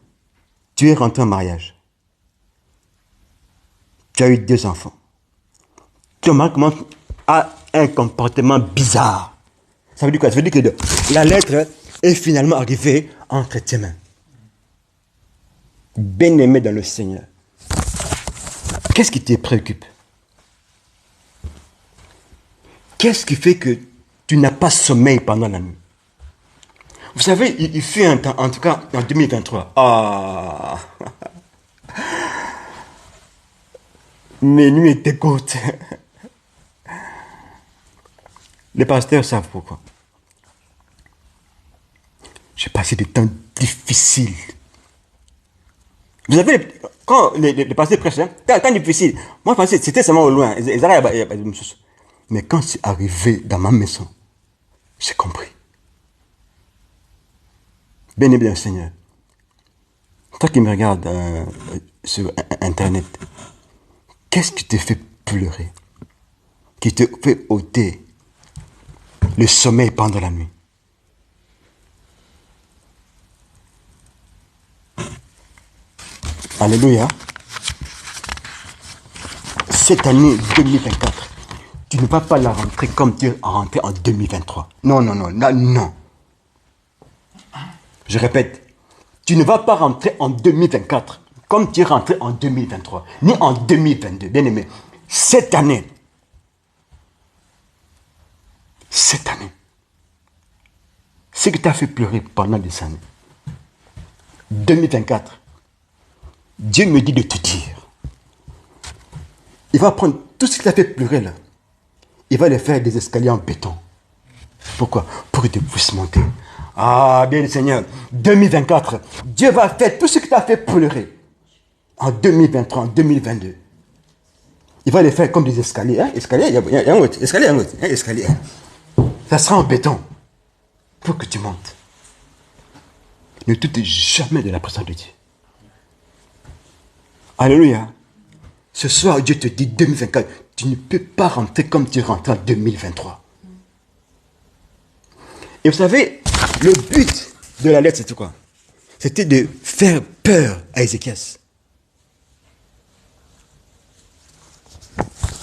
Speaker 6: tu es rentré en mariage. Tu as eu 2 enfants. Ton mari commence à un comportement bizarre. Ça veut dire quoi? Ça veut dire que la lettre est finalement arrivée entre tes mains. Bien-aimé dans le Seigneur, qu'est-ce qui te préoccupe? Qu'est-ce qui fait que tu n'as pas sommeil pendant la nuit? Vous savez, il fut un temps, en tout cas en 2023, mes nuits étaient courtes. Les pasteurs savent pourquoi. J'ai passé des temps difficiles. Vous savez, quand les pasteurs prêchent, temps difficile. Moi, je pensais que c'était seulement au loin. Mais quand c'est arrivé dans ma maison, j'ai compris. Bien-aimé dans le Seigneur, toi qui me regardes sur Internet, qu'est-ce qui te fait pleurer? Qui te fait ôter le sommeil pendant la nuit? Alléluia. Cette année 2024, tu ne vas pas la rentrer comme tu es rentré en 2023. Non. Je répète, tu ne vas pas rentrer en 2024 comme tu es rentré en 2023, ni en 2022. Bien aimé, cette année, ce qui t'a fait pleurer pendant des années, 2024, Dieu me dit de te dire, il va prendre tout ce qui t'a fait pleurer là, il va les faire des escaliers en béton. Pourquoi? Pour que tu puisses monter. Ah, bien Seigneur, 2024, Dieu va faire tout ce qui t'a fait pleurer en 2023, en 2022. Il va les faire comme des escaliers. Hein? Escalier, il y a un autre. Escalier. Ça sera en béton pour que tu montes. Ne doute jamais de la présence de Dieu. Alléluia. Ce soir, Dieu te dit 2024, tu ne peux pas rentrer comme tu rentres en 2023. Et vous savez, le but de la lettre, c'était quoi? C'était de faire peur à Ézéchias.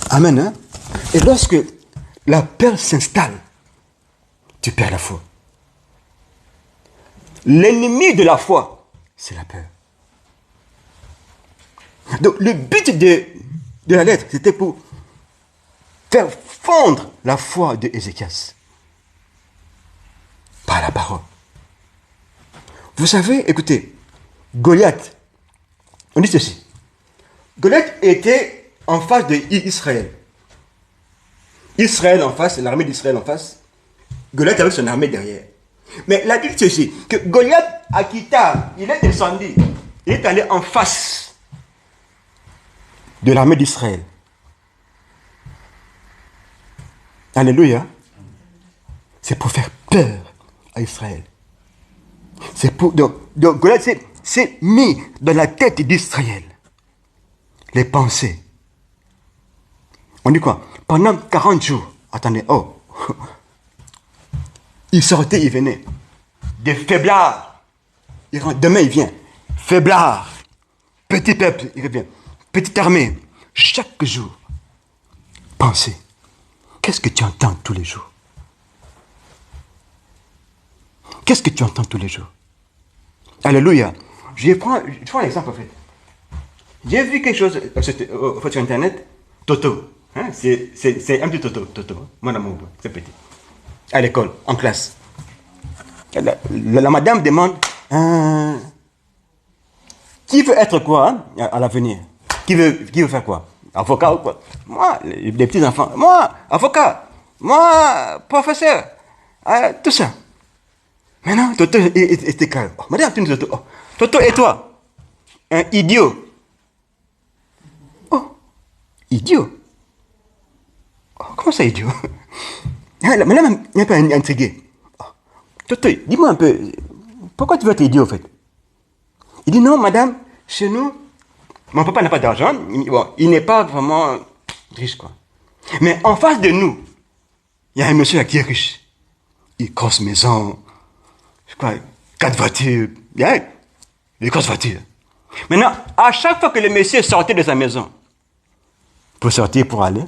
Speaker 6: Amen. Hein? Et lorsque la peur s'installe, tu perds la foi. L'ennemi de la foi, c'est la peur. Donc le but de la lettre, c'était pour faire fondre la foi de Ézéchias par la parole. Vous savez, écoutez, Goliath, on dit ceci. Goliath était en face d'Israël. Israël en face, l'armée d'Israël en face. Goliath avec son armée derrière. Mais la Bible dit ceci, que Goliath a quitté, il est descendu, il est allé en face de l'armée d'Israël. Alléluia. C'est pour faire
Speaker 8: peur à Israël. C'est pour, donc Goliath s'est mis dans la tête d'Israël les pensées. On dit quoi? Pendant 40 jours, attendez, il sortait, il venait. Des faiblards. Il rentre, demain il vient. Faiblard. Petit peuple, il revient. Petite armée. Chaque jour. Pensez. Qu'est-ce que tu entends tous les jours? Qu'est-ce que tu entends tous les jours? Alléluia. Je prends un exemple en fait. J'ai vu quelque chose sur Internet. Toto. Hein? C'est un petit Toto. Mon amour, c'est petit. À l'école, en classe. La madame demande qui veut être quoi hein, à l'avenir? Qui veut faire quoi? Avocat ou quoi? Moi, les petits enfants. Moi, avocat. Moi, professeur. Tout ça. Maintenant, Toto était calme. Madame, tu nous Toto. Toto et toi? Un idiot. Idiot. Comment ça, idiot? Madame est un peu intriguée. Toto, dis-moi un peu, pourquoi tu veux être idiot, en fait? Il dit, non, madame, chez nous, mon papa n'a pas d'argent, il n'est pas vraiment riche, quoi. Mais en face de nous, il y a un monsieur qui est riche. Il grosse maison, je crois, 4 voitures, des grosses voitures. Maintenant, à chaque fois que le monsieur sortait de sa maison, pour sortir, pour aller,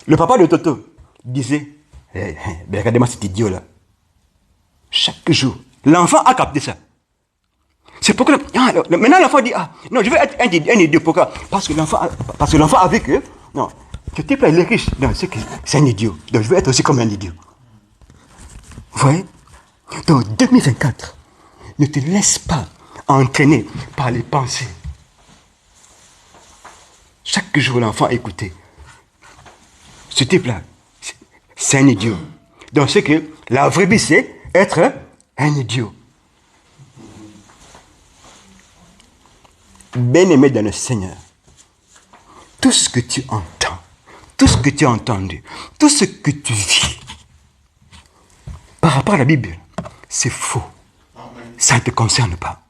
Speaker 8: le papa de Toto disait, regardez-moi cet idiot-là. Chaque jour, l'enfant a capté ça. C'est pourquoi, maintenant l'enfant dit, non, je veux être un idiot. Pourquoi? Parce que l'enfant a vu que, non, ce type-là, il est riche. Non, c'est un idiot. Donc je veux être aussi comme un idiot. Vous voyez? Donc 2024, ne te laisse pas entraîner par les pensées. Chaque jour, l'enfant écoutait. Ce type-là, c'est un idiot. Donc c'est que la vraie vie, c'est être un idiot. Bien-aimé dans le Seigneur, tout ce que tu entends, tout ce que tu as entendu, tout ce que tu vis, par rapport à la Bible, c'est faux. Ça ne te concerne pas.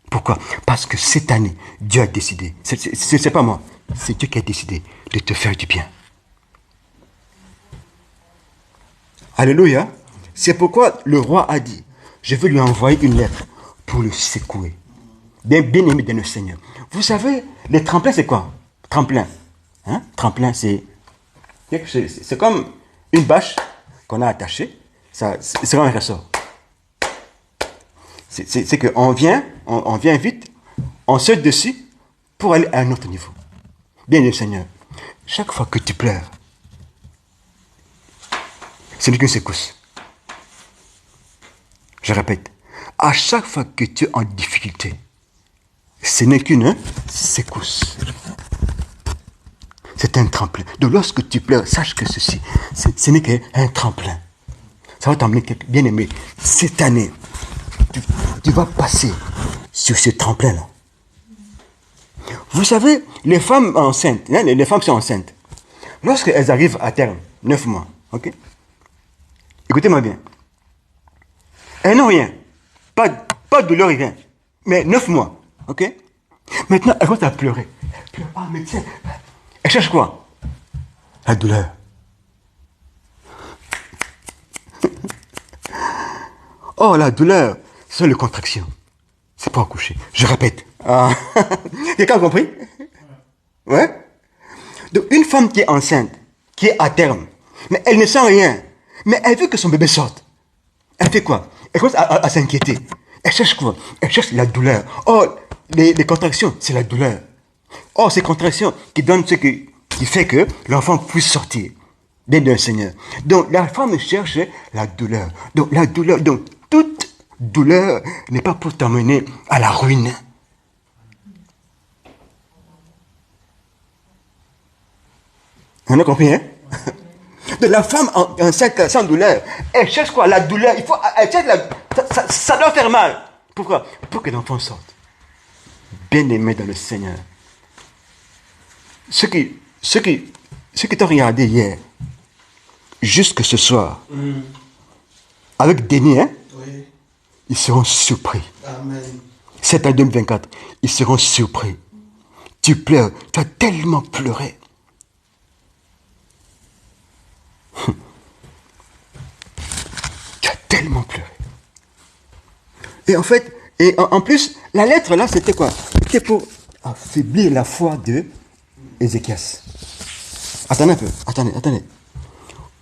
Speaker 8: Pourquoi? Parce que cette année, Dieu a décidé, c'est pas moi, c'est Dieu qui a décidé de te faire du bien. Alléluia. C'est pourquoi le roi a dit, je vais lui envoyer une lettre pour le secouer. Bien aimé dans le Seigneur. Vous savez, les tremplins, c'est quoi? Tremplin. Hein? Tremplin, c'est comme une bâche qu'on a attachée. C'est comme un ressort. C'est qu'on vient, on vient vite, on saute dessus pour aller à un autre niveau. Bien aimé Seigneur, chaque fois que tu pleures, ce n'est qu'une secousse. Je répète, à chaque fois que tu es en difficulté, ce n'est qu'une secousse. C'est un tremplin. Donc lorsque tu pleures, sache que ceci, ce n'est qu'un tremplin. Ça va t'emmener, bien aimé, cette année, tu vas passer sur ce tremplin-là. Vous savez, les femmes enceintes, les femmes sont enceintes. Lorsqu'elles arrivent à terme, 9 mois, ok? Écoutez-moi bien. Elles n'ont rien. Pas de douleur, rien. Mais 9 mois. Ok? Maintenant, elle commence à pleurer. Elle pleure. Ah, mais tiens. Elle cherche quoi? La douleur. Oh, la douleur, c'est les contractions. C'est pas accoucher. Je répète. Quelqu'un a compris? Ouais? Donc, une femme qui est enceinte, qui est à terme, mais elle ne sent rien, mais elle veut que son bébé sorte. Elle fait quoi? Elle commence à s'inquiéter. Elle cherche quoi? Elle cherche la douleur. Oh, les contractions, c'est la douleur. Oh, ces contractions qui donnent ce qui fait que l'enfant puisse sortir d'un Seigneur. Donc, la femme cherche la douleur. Donc, la douleur, donc, toute douleur n'est pas pour t'emmener à la ruine. On a compris, hein? De la femme enceinte sans douleur, elle cherche quoi? La douleur. Elle cherche ça doit faire mal. Pourquoi? Pour que l'enfant sorte. Bien-aimé dans le Seigneur. Ceux qui t'ont regardé hier, jusque ce soir, avec Denis, hein,
Speaker 5: Oui.
Speaker 8: ils seront surpris.
Speaker 5: Amen.
Speaker 8: C'est en 2024, ils seront surpris. Tu pleures, tu as tellement pleuré. Tu as tellement pleuré. Et en fait, en plus, la lettre là, c'était quoi? C'était pour affaiblir la foi de Ézéchias. Attendez un peu, attendez.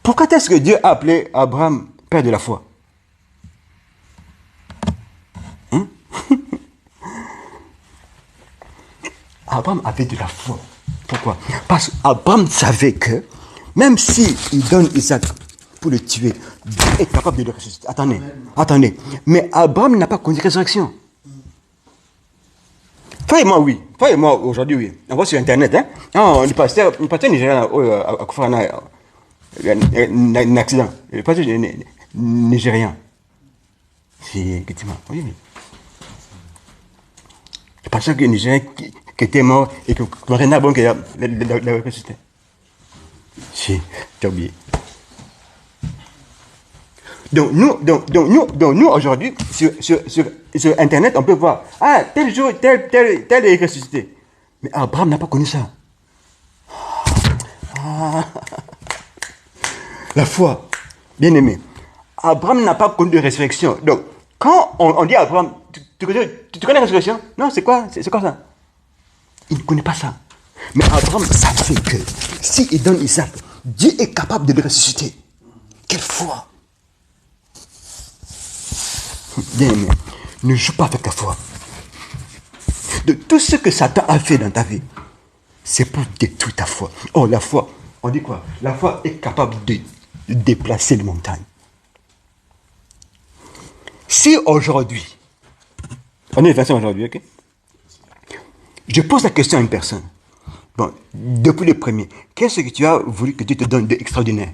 Speaker 8: Pourquoi est-ce que Dieu a appelé Abraham père de la foi? Hein? Abraham avait de la foi. Pourquoi? Parce qu'Abraham savait que même s'il donne Isaac pour le tuer, Dieu est capable de le ressusciter. Attendez. Mais Abraham n'a pas connu résurrection. Toi et moi, oui. Toi et moi, aujourd'hui, oui. On voit sur Internet, hein. Oh, le pasteur nigérien à Kofana, un accident. Le pasteur nigérien. C'est effectivement, oui. Le pasteur nigérien qui était mort et que Marina Bon qui a ressuscité. Si, tu as oublié. Donc nous aujourd'hui, sur Internet, on peut voir, tel jour, tel est ressuscité. Mais Abraham n'a pas connu ça. La foi, bien aimé. Abraham n'a pas connu de résurrection. Donc, quand on dit à Abraham, tu connais la résurrection? Non, c'est quoi ça? Il ne connaît pas ça. Mais Abraham savait que s'il donne Isaac, Dieu est capable de le ressusciter. Quelle foi! Bien aimé, ne joue pas avec la foi. De tout ce que Satan a fait dans ta vie, c'est pour détruire ta foi. Oh, la foi, on dit quoi? La foi est capable de déplacer les montagnes. Si aujourd'hui, on est le 25 aujourd'hui, ok? Je pose la question à une personne. Bon, depuis le premier, qu'est-ce que tu as voulu que Dieu te donne d'extraordinaire?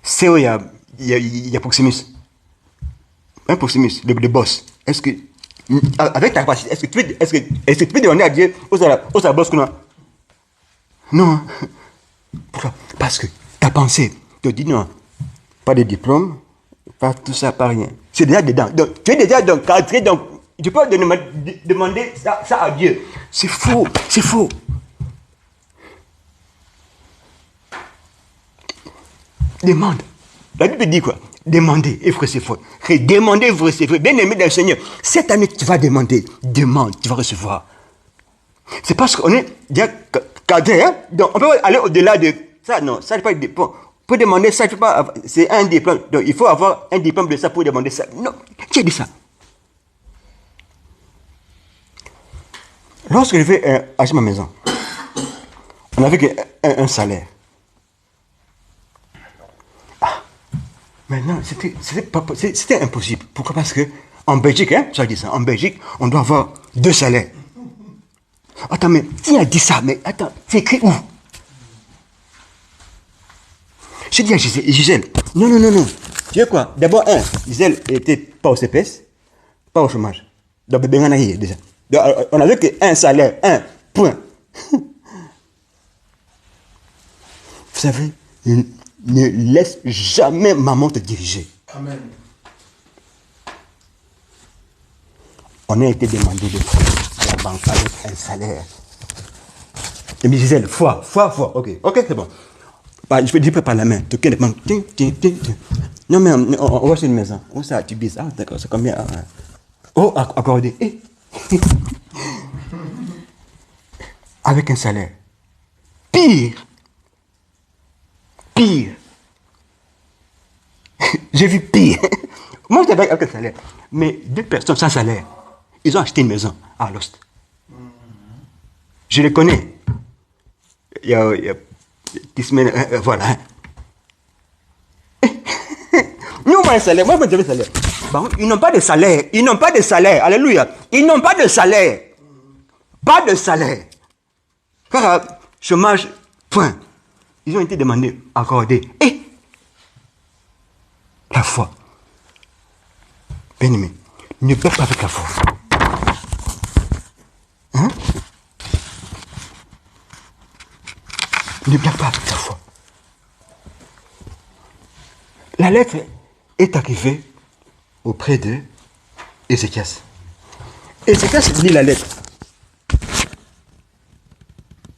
Speaker 8: C'est où il y a Proximus. Un Proximus, le boss. Est-ce que, avec ta capacité, est-ce que tu peux demander à Dieu où c'est la boss qu'on a? Non. Pourquoi? Parce que ta pensée te dit non. Pas de diplôme, pas tout ça, pas rien. C'est déjà dedans. Donc, tu es déjà dans le cadre, donc tu peux demander ça à Dieu. C'est faux. Demande. La Bible dit quoi? Demandez et ferez ses fautes. Demandez et ferez ses fautes. Bien aimé dans le Seigneur, cette année tu vas demander. Demande, tu vas recevoir. C'est parce qu'on est déjà cadré, hein? Donc on peut aller au-delà de ça. Non, ça n'est pas un diplôme. Pour demander ça, c'est un diplôme. Donc il faut avoir un diplôme de ça pour demander ça. Non, qui a dit ça? Lorsque je vais acheter ma maison, on avait un salaire. Maintenant, c'était impossible. Pourquoi? Parce que en Belgique, hein, ça dit ça, en Belgique, on doit avoir 2 salaires. Attends, mais qui a dit ça? Mais attends, c'est écrit où? J'ai dit à Gisèle, non. Tu sais quoi? D'abord, Gisèle n'était pas au CPS, pas au chômage. Donc, ben, on a déjà. Donc, on avait qu'un salaire, un point. Vous savez, ne laisse jamais maman te diriger.
Speaker 5: Amen.
Speaker 8: On a été demandé de faire la banque avec un salaire. Et me Gisèle, foi. Ok, c'est bon. Bah, je peux par la main. Tu connais pas. Non, mais on va sur une maison. Où ça, tu dis? D'accord, c'est combien? Oh, accordé. Avec un salaire. Pire. J'ai vu pire. Moi, j'étais avec un salaire. Mais 2 personnes sans salaire, ils ont acheté une maison à Alost. Je les connais. Il y a 10 semaines, voilà. Nous, moi, un salaire. Moi, j'avais un salaire. Bon, ils n'ont pas de salaire. Alléluia. Ils n'ont pas de salaire. Pas de salaire. Car chômage, point. Ils ont été demandés, accordés. Et la foi. Bien-aimé, ne perds pas avec la foi. Hein? Ne perds pas avec la foi. La lettre est arrivée auprès de Ézéchias. Ézéchias lit la lettre.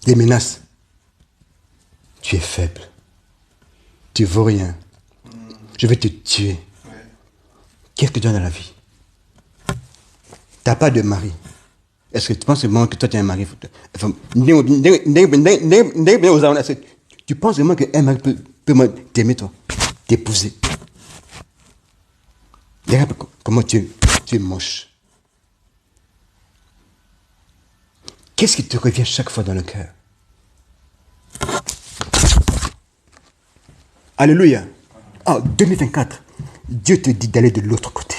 Speaker 8: Des menaces. Tu es faible. Tu ne vaux rien. Je vais te tuer. Qu'est-ce que tu as dans la vie? Tu n'as pas de mari. Est-ce que tu penses vraiment que toi tu as un mari? Tu penses vraiment qu'un mari peut t'aimer toi? T'épouser? Regarde comment tu es moche. Qu'est-ce qui te revient chaque fois dans le cœur? Alléluia. En 2024, Dieu te dit d'aller de l'autre côté.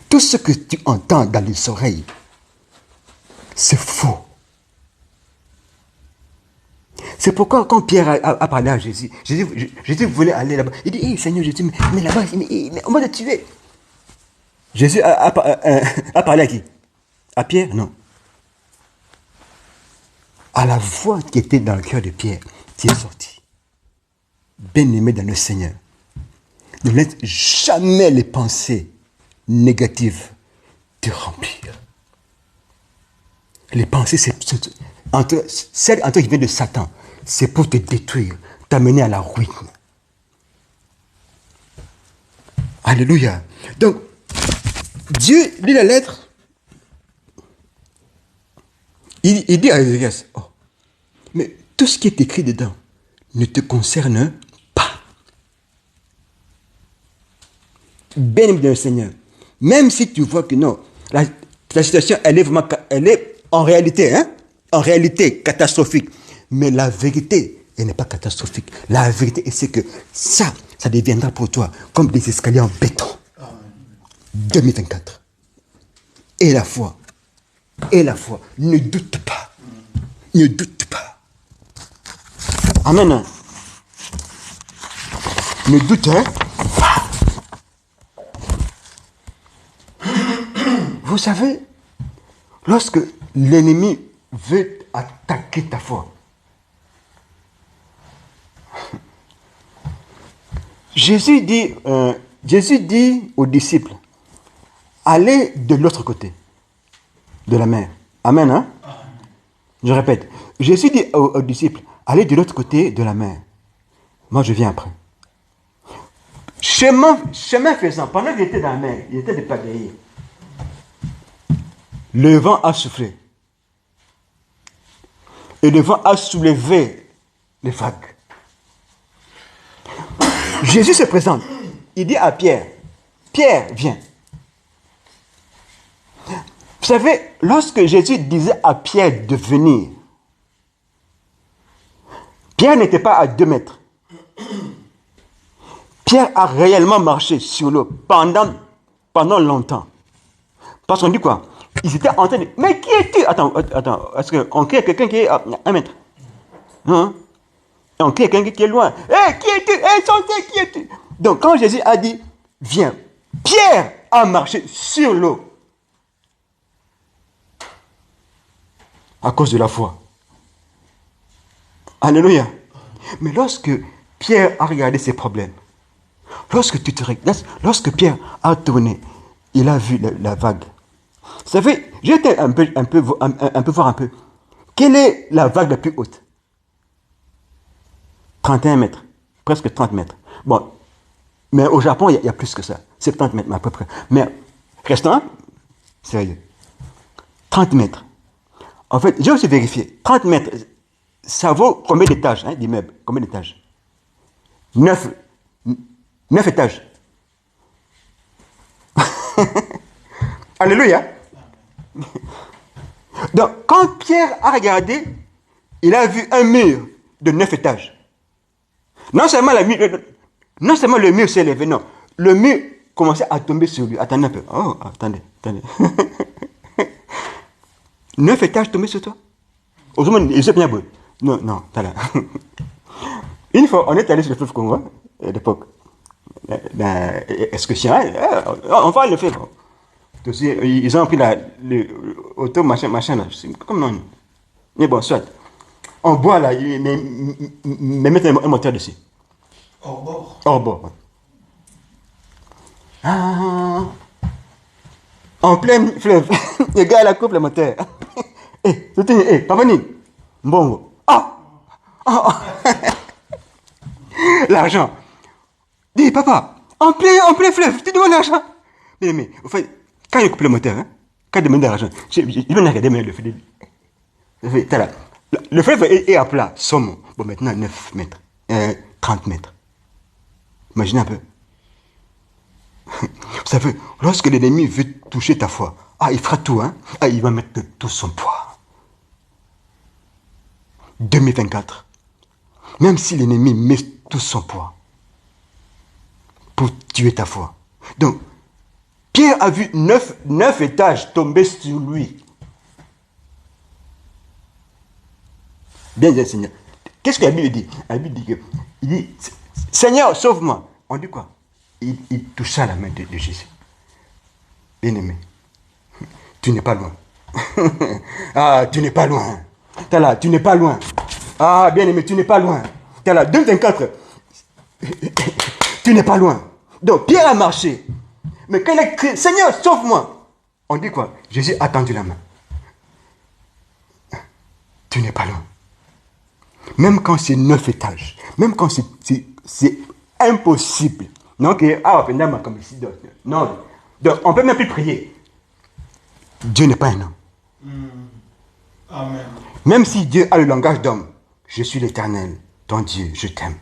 Speaker 8: Tout ce que tu entends dans les oreilles, c'est faux. C'est pourquoi quand Pierre a parlé à Jésus, Jésus voulait aller là-bas. Il dit, hey, Seigneur Jésus, mais là-bas, mais on va te tuer. Jésus a parlé à qui? À Pierre? Non. À la voix qui était dans le cœur de Pierre, qui est sortie. Bien-aimé dans le Seigneur, ne laisse jamais les pensées négatives te remplir. Les pensées, celles entre qui viennent de Satan, c'est pour te détruire, t'amener à la ruine. Alléluia. Donc, Dieu lit la lettre. Il dit à Ézéchias, oh, mais tout ce qui est écrit dedans ne te concerne pas. Bien-aimé dans le Seigneur, même si tu vois que non, la situation, elle est en réalité catastrophique. Mais la vérité, elle n'est pas catastrophique. La vérité, c'est que ça deviendra pour toi comme des escaliers en béton. 2024. Et la foi, ne doute pas. Ne doute pas. Amen. Ne doute pas. Vous savez, lorsque l'ennemi veut attaquer ta foi, Jésus dit aux disciples, allez de l'autre côté de la mer. Amen, hein? Je répète, Jésus dit aux disciples, allez de l'autre côté de la mer. Moi, je viens après. Chemin faisant, pendant qu'il était dans la mer, il était de pagayer. Le vent a soufflé. Et le vent a soulevé les vagues. Jésus se présente. Il dit à Pierre, Pierre, viens. Vous savez, lorsque Jésus disait à Pierre de venir, Pierre n'était pas à 2 mètres. Pierre a réellement marché sur l'eau pendant longtemps. Parce qu'on dit quoi? Ils étaient en train de... Mais qui es-tu? Attends, est-ce qu'on crie à quelqu'un qui est à 1 mètre? Hein? Et on crie à quelqu'un qui est loin. Hé, qui es-tu? Hé, sentez, qui es-tu? Donc, quand Jésus a dit, viens, Pierre a marché sur l'eau. À cause de la foi. Alléluia. Mais lorsque Pierre a regardé ses problèmes, lorsque Pierre a tourné, il a vu la vague. Vous savez, j'étais un peu voir un peu. Quelle est la vague la plus haute? 31 mètres, presque 30 mètres. Bon, mais au Japon, il y a plus que ça. 70 mètres à peu près. Mais restons sérieux. 30 mètres. En fait, j'ai aussi vérifié. 30 mètres, ça vaut combien d'étages d'immeubles? Combien d'étages? 9 étages. Alléluia. Donc, quand Pierre a regardé, il a vu un mur de 9 étages. Non seulement le mur s'est levé, non. Le mur commençait à tomber sur lui. Attendez un peu. Oh, attendez. 9 étages tombés sur toi? Autrement, il s'est bien beau. Non, t'as là. Une fois, on est allé sur le fleuve Congo, à l'époque. Est-ce que c'est on va le faire. Ils ont pris l'auto, machin, là. Comme non. Mais bon, soit. On boit là, mais mettre un moteur dessus.
Speaker 5: Hors bord.
Speaker 8: Hors bord. Ah, en plein fleuve. Le gars, il a coupe le moteur. Pavani. Bon. L'argent. Dis, papa, en plein fleuve, tu demandes l'argent. Mais, au fait, quand il coupe le moteur, hein, quand il demande l'argent, je vais regarder le fleuve. Le fleuve est à plat, somme. Bon, maintenant, 9 mètres. 30 mètres. Imaginez un peu. Vous savez, lorsque l'ennemi veut toucher ta foi, il fera tout, hein. Il va mettre tout son poids. 2024. Même si l'ennemi met tout son poids pour tuer ta foi. Donc, Pierre a vu 9 étages tomber sur lui. Bien dit, Seigneur. Qu'est-ce que la Bible dit? La Bible dit il dit, Seigneur, sauve-moi. On dit quoi? Il toucha la main de Jésus. Bien-aimé, tu n'es pas loin. Tu n'es pas loin. T'es là, tu n'es pas loin. Bien-aimé, tu n'es pas loin. T'es là, 2,24. Tu n'es pas loin. Donc, Pierre a marché. Mais quand il a crié, Seigneur, sauve-moi. On dit quoi? Jésus a tendu la main. Tu n'es pas loin. Même quand c'est 9 étages, même quand c'est impossible. Non, comme ici. Non, donc on ne peut même plus prier. Dieu n'est pas un homme.
Speaker 5: Amen.
Speaker 8: Même si Dieu a le langage d'homme, je suis l'Éternel, ton Dieu, je t'aime.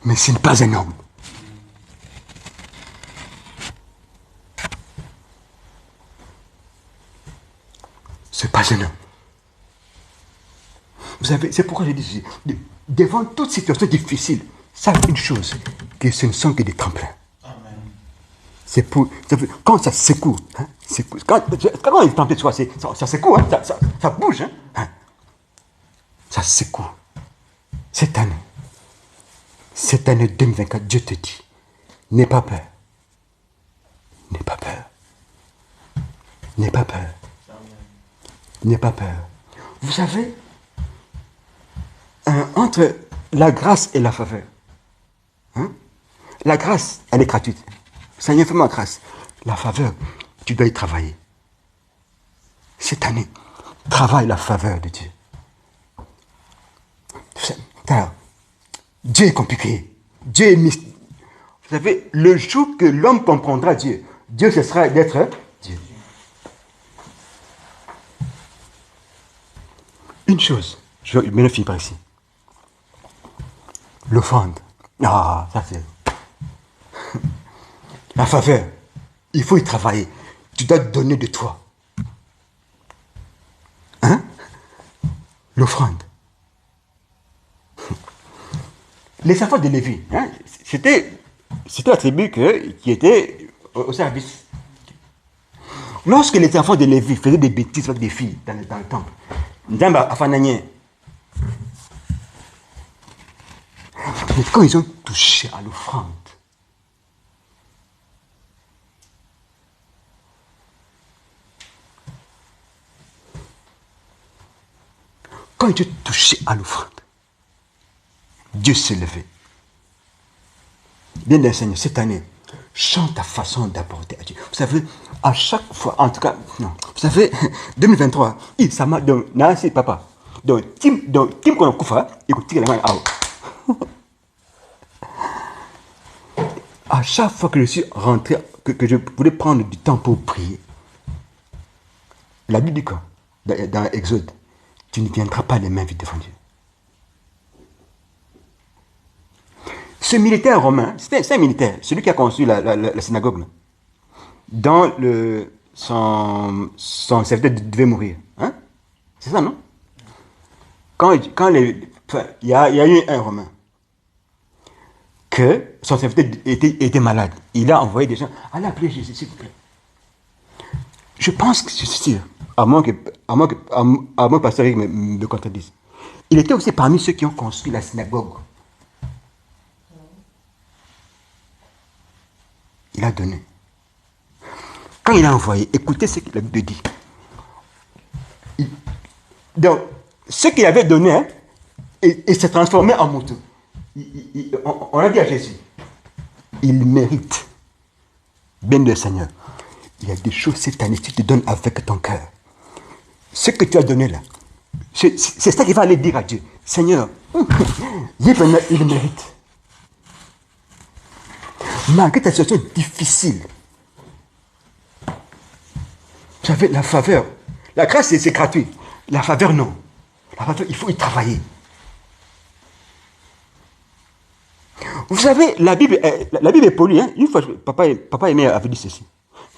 Speaker 8: Mais ce n'est pas un homme. Ce n'est pas un homme. Vous savez, c'est pourquoi je dis, devant toute situation difficile, sache une chose, que ce ne sont que des tremplins.
Speaker 5: Amen.
Speaker 8: C'est pour, quand ça secoue, hein, quand il est tremplin, ça secoue, hein, ça bouge, hein, ça secoue. Cette année 2024, Dieu te dit, n'aie pas peur. N'aie pas peur. N'aie pas peur. N'aie pas peur. Vous savez, entre la grâce et la faveur, hein, la grâce, elle est gratuite. Seigneur, fais-moi grâce. La faveur, tu dois y travailler. Cette année, travaille la faveur de Dieu. Alors, Dieu est compliqué. Dieu est mystique. Vous savez, le jour que l'homme comprendra Dieu, Dieu cessera d'être Dieu. Une chose, je vais maintenant finir par ici. L'offrande. Ça c'est... La faveur. Il faut y travailler. Tu dois donner de toi. Hein? L'offrande. Les enfants de Lévi, hein, c'était la tribu qui était au service. Lorsque les enfants de Lévi faisaient des bêtises avec des filles dans le temple, mais quand ils ont touché à l'offrande, quand ils ont touché à l'offrande, Dieu s'est levé. Bien le Seigneur, cette année, chante ta façon d'apporter à Dieu. Vous savez, à chaque fois, en tout cas, non, vous savez, 2023, ça m'a donné, non, c'est papa. Donc, Tim qu'on a coupé, il coûte la main out. À chaque fois que je suis rentré, que je voulais prendre du temps pour prier, la Bible dit quoi? Dans Exode, tu ne viendras pas les mains vides devant Dieu. Ce militaire romain, c'est un militaire, celui qui a construit la synagogue, là, dans son serviteur devait mourir. Hein? C'est ça, non? Il y a eu un Romain que son serviteur était malade. Il a envoyé des gens, allez appeler Jésus, s'il vous plaît. Je pense que c'est sûr, à moins que Pasteur Eric me contredise. Il était aussi parmi ceux qui ont construit la synagogue. Il a donné. Quand il a envoyé, écoutez ce qu'il a dit. Donc, ce qu'il avait donné, hein, il s'est transformé en moto. On a dit à Jésus, il mérite. Bien le Seigneur. Il y a des choses cette année, tu te donnes avec ton cœur. Ce que tu as donné là, c'est ça qui va aller dire à Dieu. Seigneur, il mérite. Malgré ta situation difficile, vous savez, la faveur, la grâce c'est gratuit. La faveur non. La faveur, il faut y travailler. Vous savez, la Bible est polie. Hein? Une fois, papa aimé avait dit ceci.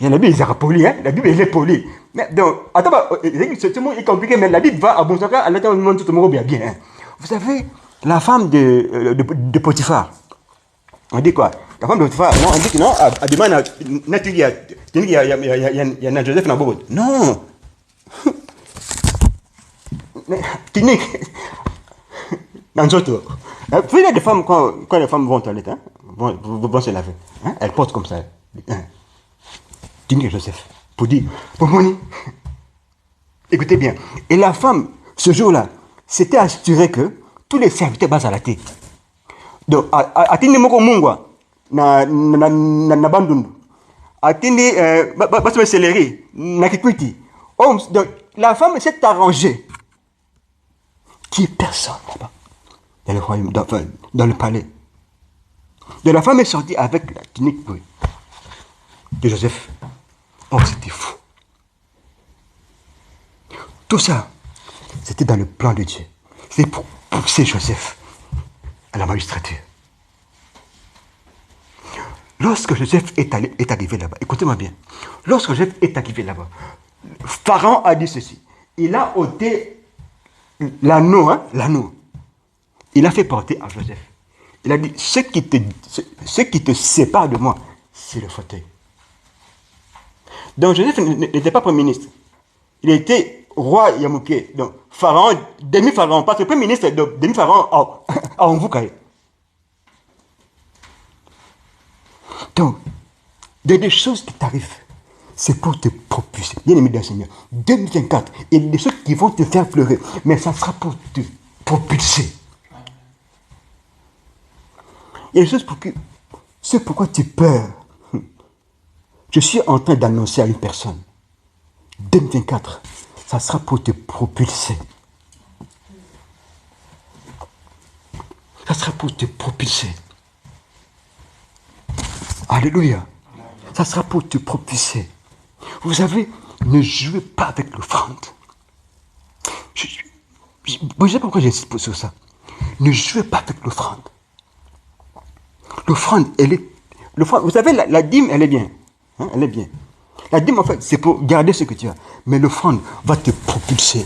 Speaker 8: Et la Bible est polie. Hein? La Bible elle est polie. Mais donc, attends, ce mot est compliqué, mais la Bible va à bon sens, à l'intérieur du monde, tout le monde bien. Hein? Vous savez, la femme de Potiphar, on dit quoi? La femme de Potiphar, non, on dit que non, à demain, il y a Joseph dans le non. Clinique. Dans d'autres. Vous voyez des femmes, quand les femmes vont aux toilettes, hein, vont se laver, hein, elles portent comme ça. Hein. Clinique Joseph. Pour dire, pour Moni. Écoutez bien. Et la femme, ce jour-là, s'était assurée que tous les serviteurs basent à la tête. Donc, à Tini Moko Mungwa, na Bandundu, à Tini Basme Céleri, na Kikwiti. Donc, la femme s'est arrangée. Qui est personne là-bas, dans le royaume, dans le palais. De la femme est sortie avec la tunique de Joseph. Oh, c'était fou. Tout ça, c'était dans le plan de Dieu. C'est pour pousser Joseph à la magistrature. Lorsque Joseph est arrivé là-bas, écoutez-moi bien, lorsque Joseph est arrivé là-bas, Pharaon a dit ceci. Il a ôté l'anneau, hein, l'anneau. Il a fait porter à Joseph. Il a dit, ce qui te sépare de moi, c'est le fauteuil. Donc Joseph n'était pas premier ministre. Il était roi Yamouké. Donc Pharaon, demi-Pharaon, parce que le premier ministre, demi-Pharaon à Onvoukaï. Donc, des choses qui t'arrivent, c'est pour te propulser. Bien aimé d'un Seigneur, 2024, il y a des choses qui vont te faire pleurer, mais ça sera pour te propulser. Il y a des choses c'est pourquoi tu peurs. Je suis en train d'annoncer à une personne, 2024, ça sera pour te propulser. Ça sera pour te propulser. Alléluia. Ça sera pour te propulser. Vous savez, ne jouez pas avec l'offrande. Je ne sais pas pourquoi j'insiste sur ça. Ne jouez pas avec l'offrande. L'offrande, vous savez, la dîme, elle est bien. Hein, elle est bien. La dîme, en fait, c'est pour garder ce que tu as. Mais l'offrande va te propulser.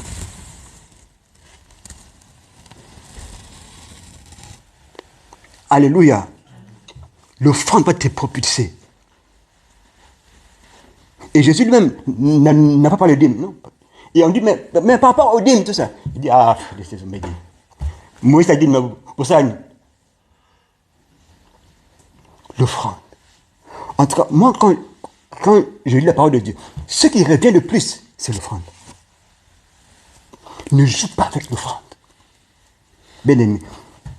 Speaker 8: Alléluia. L'offrande va te propulser. Et Jésus lui-même n'a pas parlé de dîme, non. Et on dit, mais par rapport au dîme, tout ça. Il dit, laissez-moi m'aider. Moïse a dit, mais pour ça, l'offrande. En tout cas, moi, quand je lis la parole de Dieu, ce qui revient le plus, c'est l'offrande. Ne joue pas avec l'offrande. Bien aimé,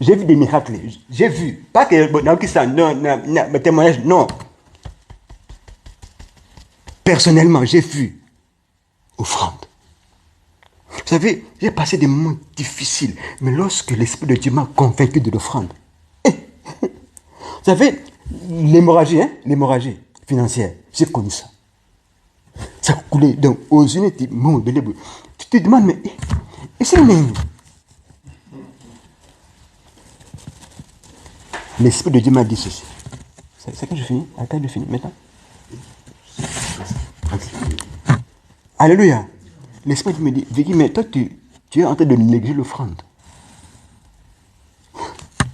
Speaker 8: j'ai vu des miracles. J'ai vu, pas que dans Kistan, non, témoignage, non. Personnellement, j'ai vu offrande. Vous savez, j'ai passé des moments difficiles, mais lorsque l'Esprit de Dieu m'a convaincu de l'offrande, vous savez, l'hémorragie financière, j'ai connu ça. Ça coulait donc aux yeux du monde de l'hébreu. Tu te demandes, mais et c'est une... L'Esprit de Dieu m'a dit ceci. C'est quand je finis? Attends, je finis maintenant. Alléluia. L'Esprit me dit, Vicky, mais toi, tu es en train de négliger l'offrande.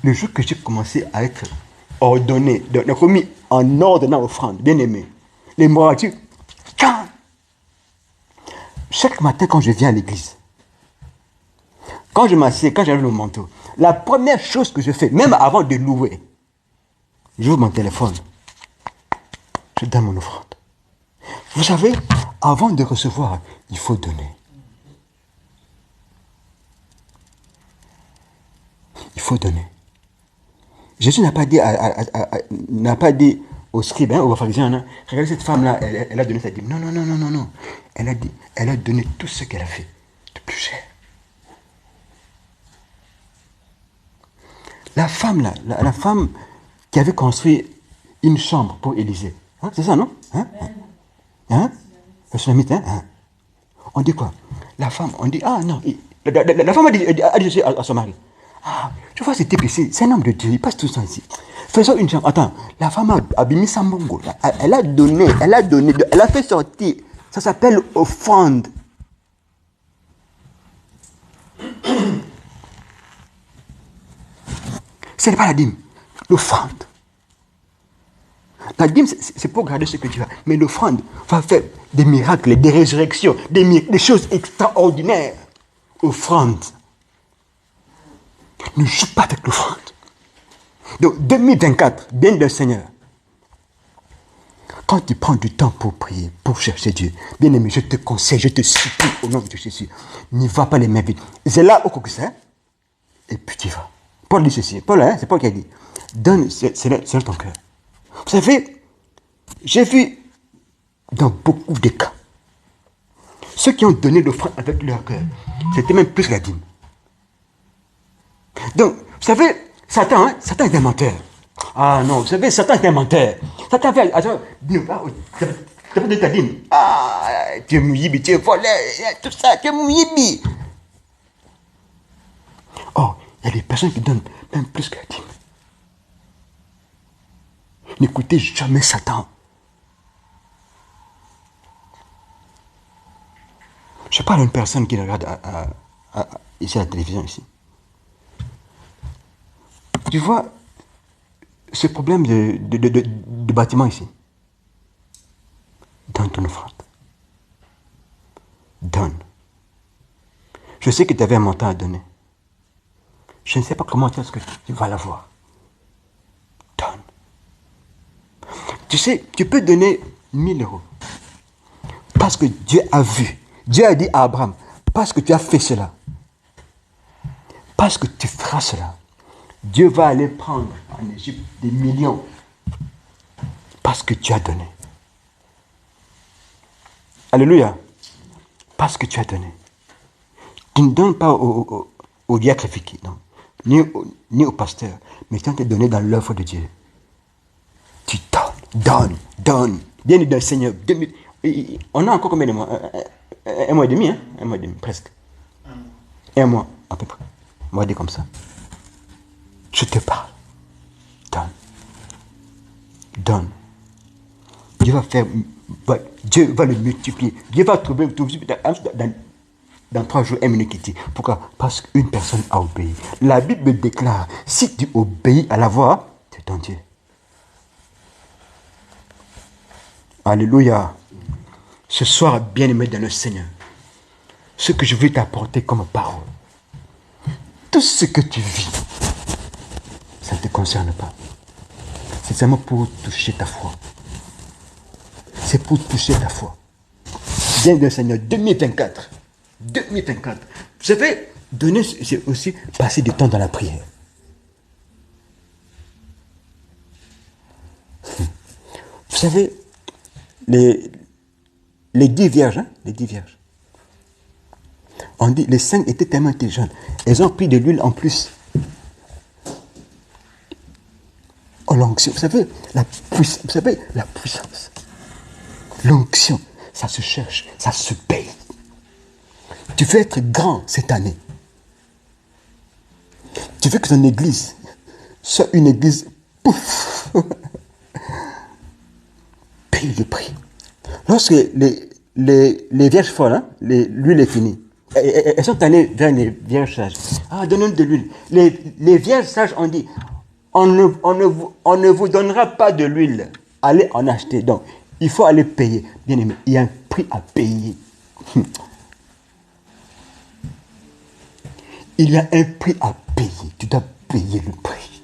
Speaker 8: Le jour que j'ai commencé à être ordonné, donc remis en ordre dans l'offrande, bien aimé, les moralités, chaque matin quand je viens à l'église, quand je m'assieds, quand j'enlève le manteau, la première chose que je fais, même avant de louer, j'ouvre mon téléphone, je donne mon offrande. Vous savez, avant de recevoir, il faut donner. Il faut donner. Jésus n'a pas dit, n'a pas dit aux scribes, aux pharisiens, hein, regardez cette femme-là, elle a donné sa dîme. Non, non, non, non, non, non. Elle a dit, elle a donné tout ce qu'elle a fait de plus cher. La femme là, la femme qui avait construit une chambre pour Élisée, hein, c'est ça, non? Hein? Le Sunamite, hein? On dit quoi? La femme, on dit, ah non, la femme a dit à son mari, ah, tu vois ce type ici, c'est un homme de Dieu, il passe tout ça ici. Faisons une chambre. Attends, la femme a abîmé sa mongo. Elle a donné, elle a fait sortir. Ça s'appelle offrande. Ce n'est pas la dîme, l'offrande. La dîme, c'est pour garder ce que tu as. Mais l'offrande va faire des miracles, des résurrections, des choses extraordinaires. Offrande. Ne joue pas avec l'offrande. Donc, 2024, bien le Seigneur. Quand tu prends du temps pour prier, pour chercher Dieu, bien aimé, je te conseille, je te supplie au nom de Jésus, n'y va pas les mains vides. C'est là au coquin, et puis tu vas. Paul dit ceci. Paul, hein, c'est Paul qui a dit. Donne, c'est ton cœur. Vous savez, j'ai vu dans beaucoup de cas, ceux qui ont donné l'offrande avec leur cœur, c'était même plus la dîme. Donc, vous savez, Satan est un menteur. Ah non, vous savez, Satan est un menteur. Satan fait, attends, tu as fait de ta dîme. Ah, tu es mouyibi, tu es volé, tout ça, tu es mouyibi. Oh, il y a des personnes qui donnent même plus que la dîme. N'écoutez jamais Satan. Je parle à une personne qui regarde ici à la télévision, ici. Tu vois ce problème de bâtiment ici. Donne ton offrande. Donne. Je sais que tu avais un montant à donner. Je ne sais pas comment est-ce que tu vas l'avoir. Donne. Tu sais, tu peux donner 1000 euros. Parce que Dieu a vu. Dieu a dit à Abraham, parce que tu as fait cela, parce que tu feras cela, Dieu va aller prendre en Égypte des millions. Parce que tu as donné. Alléluia. Parce que tu as donné. Tu ne donnes pas au diacre Fiki, non. Ni au pasteur, mais tu as donné dans l'œuvre de Dieu. Tu donnes. Bien du Seigneur. On a encore combien de mois? Un mois et demi, hein? Un mois et demi, presque. Un mois, à peu près. On va dire comme ça. Je te parle. Donne. Dieu va le multiplier. Dieu va trouver dans 3 jours un minute qui dit. Pourquoi? Parce qu'une personne a obéi. La Bible déclare, si tu obéis à la voix, c'est ton Dieu. Alléluia. Ce soir, bien-aimé dans le Seigneur, ce que je veux t'apporter comme parole, tout ce que tu vis, ça ne te concerne pas. C'est seulement pour toucher ta foi. C'est pour toucher ta foi. Bien le Seigneur, 2024. Vous savez, donner, c'est aussi passer du temps dans la prière. Vous savez, les 10 vierges, hein, les 10 vierges, on dit, les 5 étaient tellement intelligentes. Elles ont pris de l'huile en plus. Oh, l'onction, vous savez, la puissance. L'onction, ça se cherche, ça se paye. Tu veux être grand cette année. Tu veux que ton église soit une église, pouf, paye le prix. Lorsque les vierges folles, hein, l'huile est finie, elles sont allées vers les vierges sages. Ah, donnez-nous de l'huile. Les vierges sages ont dit, on ne vous donnera pas de l'huile. Allez en acheter. Donc, il faut aller payer. Bien aimé, il y a un prix à payer. Il y a un prix à payer. Tu dois payer le prix.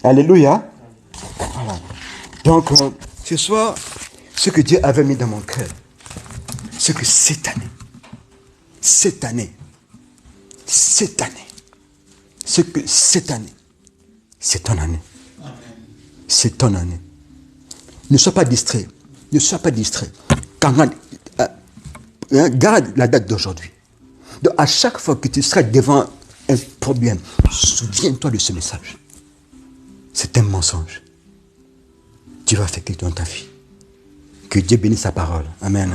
Speaker 8: Alléluia. Voilà. Donc, ce soir, ce que Dieu avait mis dans mon cœur, c'est que cette année, c'est que cette année, c'est ton année. C'est ton année. Ne sois pas distrait. Ne sois pas distrait. Garde la date d'aujourd'hui. Donc, à chaque fois que tu seras devant un problème, souviens-toi de ce message. C'est un mensonge. Tu vas faire quelque chose dans ta vie. Que Dieu bénisse sa parole. Amen.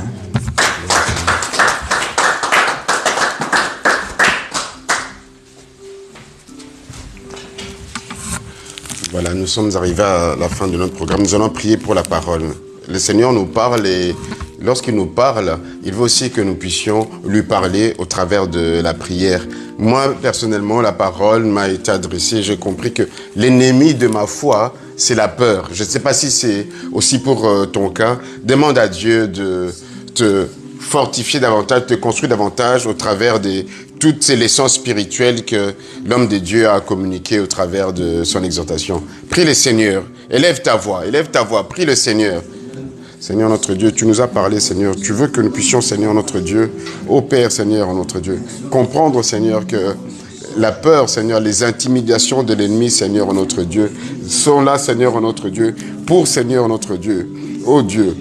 Speaker 1: Voilà, nous sommes arrivés à la fin de notre programme. Nous allons prier pour la parole. Le Seigneur nous parle et lorsqu'il nous parle, il veut aussi que nous puissions lui parler au travers de la prière. Moi, personnellement, la parole m'a été adressée. J'ai compris que l'ennemi de ma foi, c'est la peur. Je ne sais pas si c'est aussi pour ton cas. Demande à Dieu de te fortifier davantage, te construire davantage au travers de toutes ces leçons spirituelles que l'homme de Dieu a communiquées au travers de son exhortation. Prie le Seigneur. Élève ta voix, prie le Seigneur. Seigneur notre Dieu, tu nous as parlé, Seigneur. Tu veux que nous puissions, Seigneur notre Dieu, ô Père, Seigneur notre Dieu, comprendre, Seigneur, que la peur, Seigneur, les intimidations de l'ennemi, Seigneur notre Dieu, sont là, Seigneur notre Dieu, pour, Seigneur notre Dieu, ô Dieu,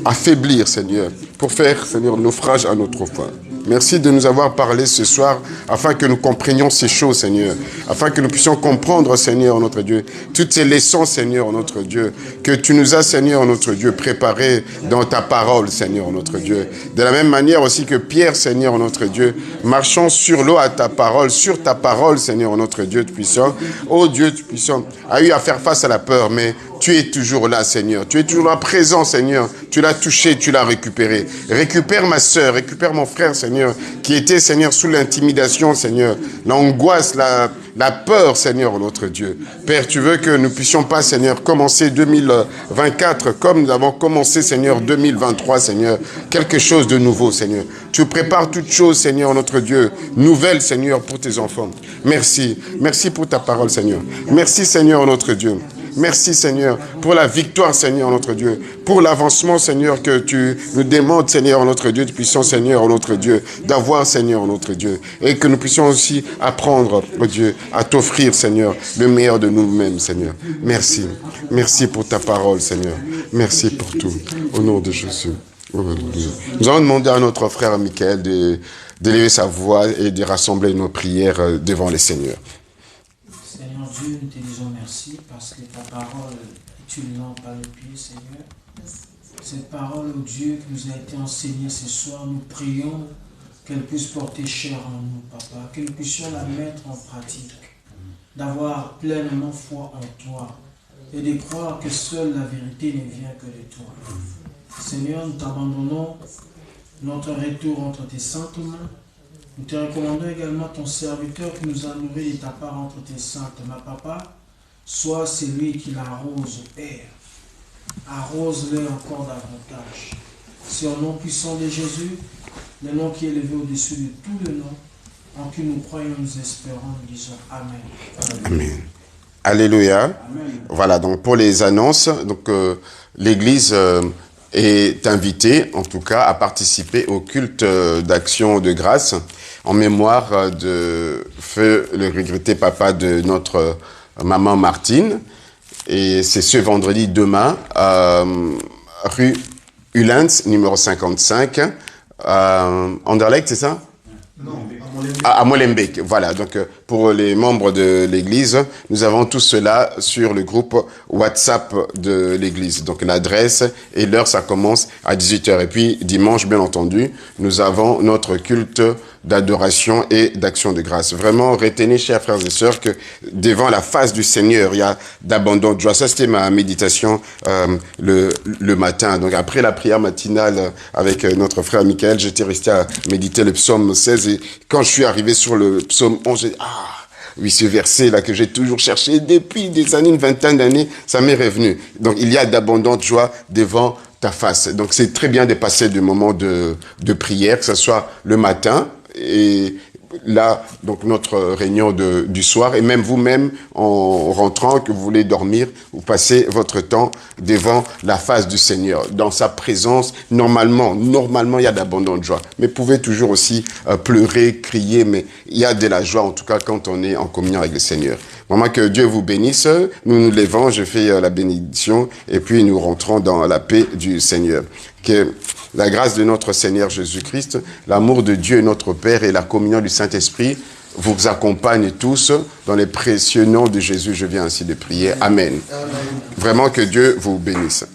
Speaker 1: affaiblir, Seigneur, pour faire, Seigneur, naufrage à notre foi. Merci de nous avoir parlé ce soir afin que nous comprenions ces choses, Seigneur. Afin que nous puissions comprendre, Seigneur, notre Dieu, toutes ces leçons, Seigneur, notre Dieu, que tu nous as, Seigneur, notre Dieu, préparées dans ta parole, Seigneur, notre Dieu. De la même manière aussi que Pierre, Seigneur, notre Dieu, marchant sur l'eau à ta parole, sur ta parole, Seigneur, notre Dieu puissant, ô Dieu puissant, a eu à faire face à la peur, mais tu es toujours là, Seigneur. Tu es toujours là, présent, Seigneur. Tu l'as touché, tu l'as récupéré. Récupère ma sœur, récupère mon frère, Seigneur, qui était, Seigneur, sous l'intimidation, Seigneur. L'angoisse, la peur, Seigneur, notre Dieu. Père, tu veux que nous puissions pas, Seigneur, commencer 2024 comme nous avons commencé, Seigneur, 2023, Seigneur. Quelque chose de nouveau, Seigneur. Tu prépares toutes choses, Seigneur, notre Dieu. Nouvelle, Seigneur, pour tes enfants. Merci. Merci pour ta parole, Seigneur. Merci, Seigneur, notre Dieu. Merci, Seigneur, pour la victoire, Seigneur, notre Dieu. Pour l'avancement, Seigneur, que tu nous demandes, Seigneur, notre Dieu, puissant, Seigneur, notre Dieu, d'avoir, Seigneur, notre Dieu. Et que nous puissions aussi apprendre, oh Dieu, à t'offrir, Seigneur, le meilleur de nous-mêmes, Seigneur. Merci. Merci pour ta parole, Seigneur. Merci pour tout. Au nom de Jésus. Nous allons demander à notre frère Michael d'élever sa voix et de rassembler nos prières devant le Seigneur.
Speaker 9: Seigneur Dieu, nous te disons merci parce que ta parole est une lampe à nos pieds, Seigneur. Cette parole, oh Dieu, qui nous a été enseignée ce soir, nous prions qu'elle puisse porter chair en nous, Papa, que nous puissions la mettre en pratique, d'avoir pleinement foi en toi et de croire que seule la vérité ne vient que de toi. Seigneur, nous t'abandonnons notre retour entre tes saintes mains. Nous te recommandons également ton serviteur qui nous a nourris de ta part entre tes saintes mains, Papa. Sois celui qui l'arrose, Père. Arrose-le encore davantage. C'est au nom puissant de Jésus, le nom qui est élevé au-dessus de tout le nom, en qui nous croyons, nous espérons, nous disons Amen.
Speaker 1: Amen. Alléluia. Amen. Voilà, donc pour les annonces, donc l'Église est invitée, en tout cas, à participer au culte d'action de grâce en mémoire de feu le regretté papa de notre maman Martine. Et c'est ce vendredi demain, rue Ullens, numéro 55, Anderlecht, c'est ça?
Speaker 5: Non,
Speaker 1: à Molenbeek. Voilà, donc pour les membres de l'Église, nous avons tout cela sur le groupe WhatsApp de l'Église. Donc l'adresse et l'heure, ça commence à 18h. Et puis dimanche, bien entendu, nous avons notre culte d'adoration et d'action de grâce. Vraiment, retenez, chers frères et sœurs, que devant la face du Seigneur, il y a d'abondance de joie. Ça, c'était ma méditation le matin. Donc après la prière matinale avec notre frère Michael, j'étais resté à méditer le psaume 16. Et quand je suis arrivé sur le psaume 11, j'ai dit, oui, ce verset-là que j'ai toujours cherché depuis des années, une vingtaine d'années, ça m'est revenu. Donc il y a d'abondante joie devant ta face. Donc c'est très bien de passer des moments de prière, que ce soit le matin, et là, donc notre réunion du soir, et même vous-même, en rentrant, que vous voulez dormir, vous passez votre temps devant la face du Seigneur. Dans sa présence, normalement, il y a d'abondante joie. Mais vous pouvez toujours aussi pleurer, crier, mais il y a de la joie, en tout cas, quand on est en communion avec le Seigneur. Vraiment que Dieu vous bénisse. Nous nous levons, je fais la bénédiction, et puis nous rentrons dans la paix du Seigneur. Que la grâce de notre Seigneur Jésus-Christ, l'amour de Dieu notre Père et la communion du Saint-Esprit vous accompagnent tous. Dans les précieux noms de Jésus, je viens ainsi de prier. Amen. Vraiment que Dieu vous bénisse.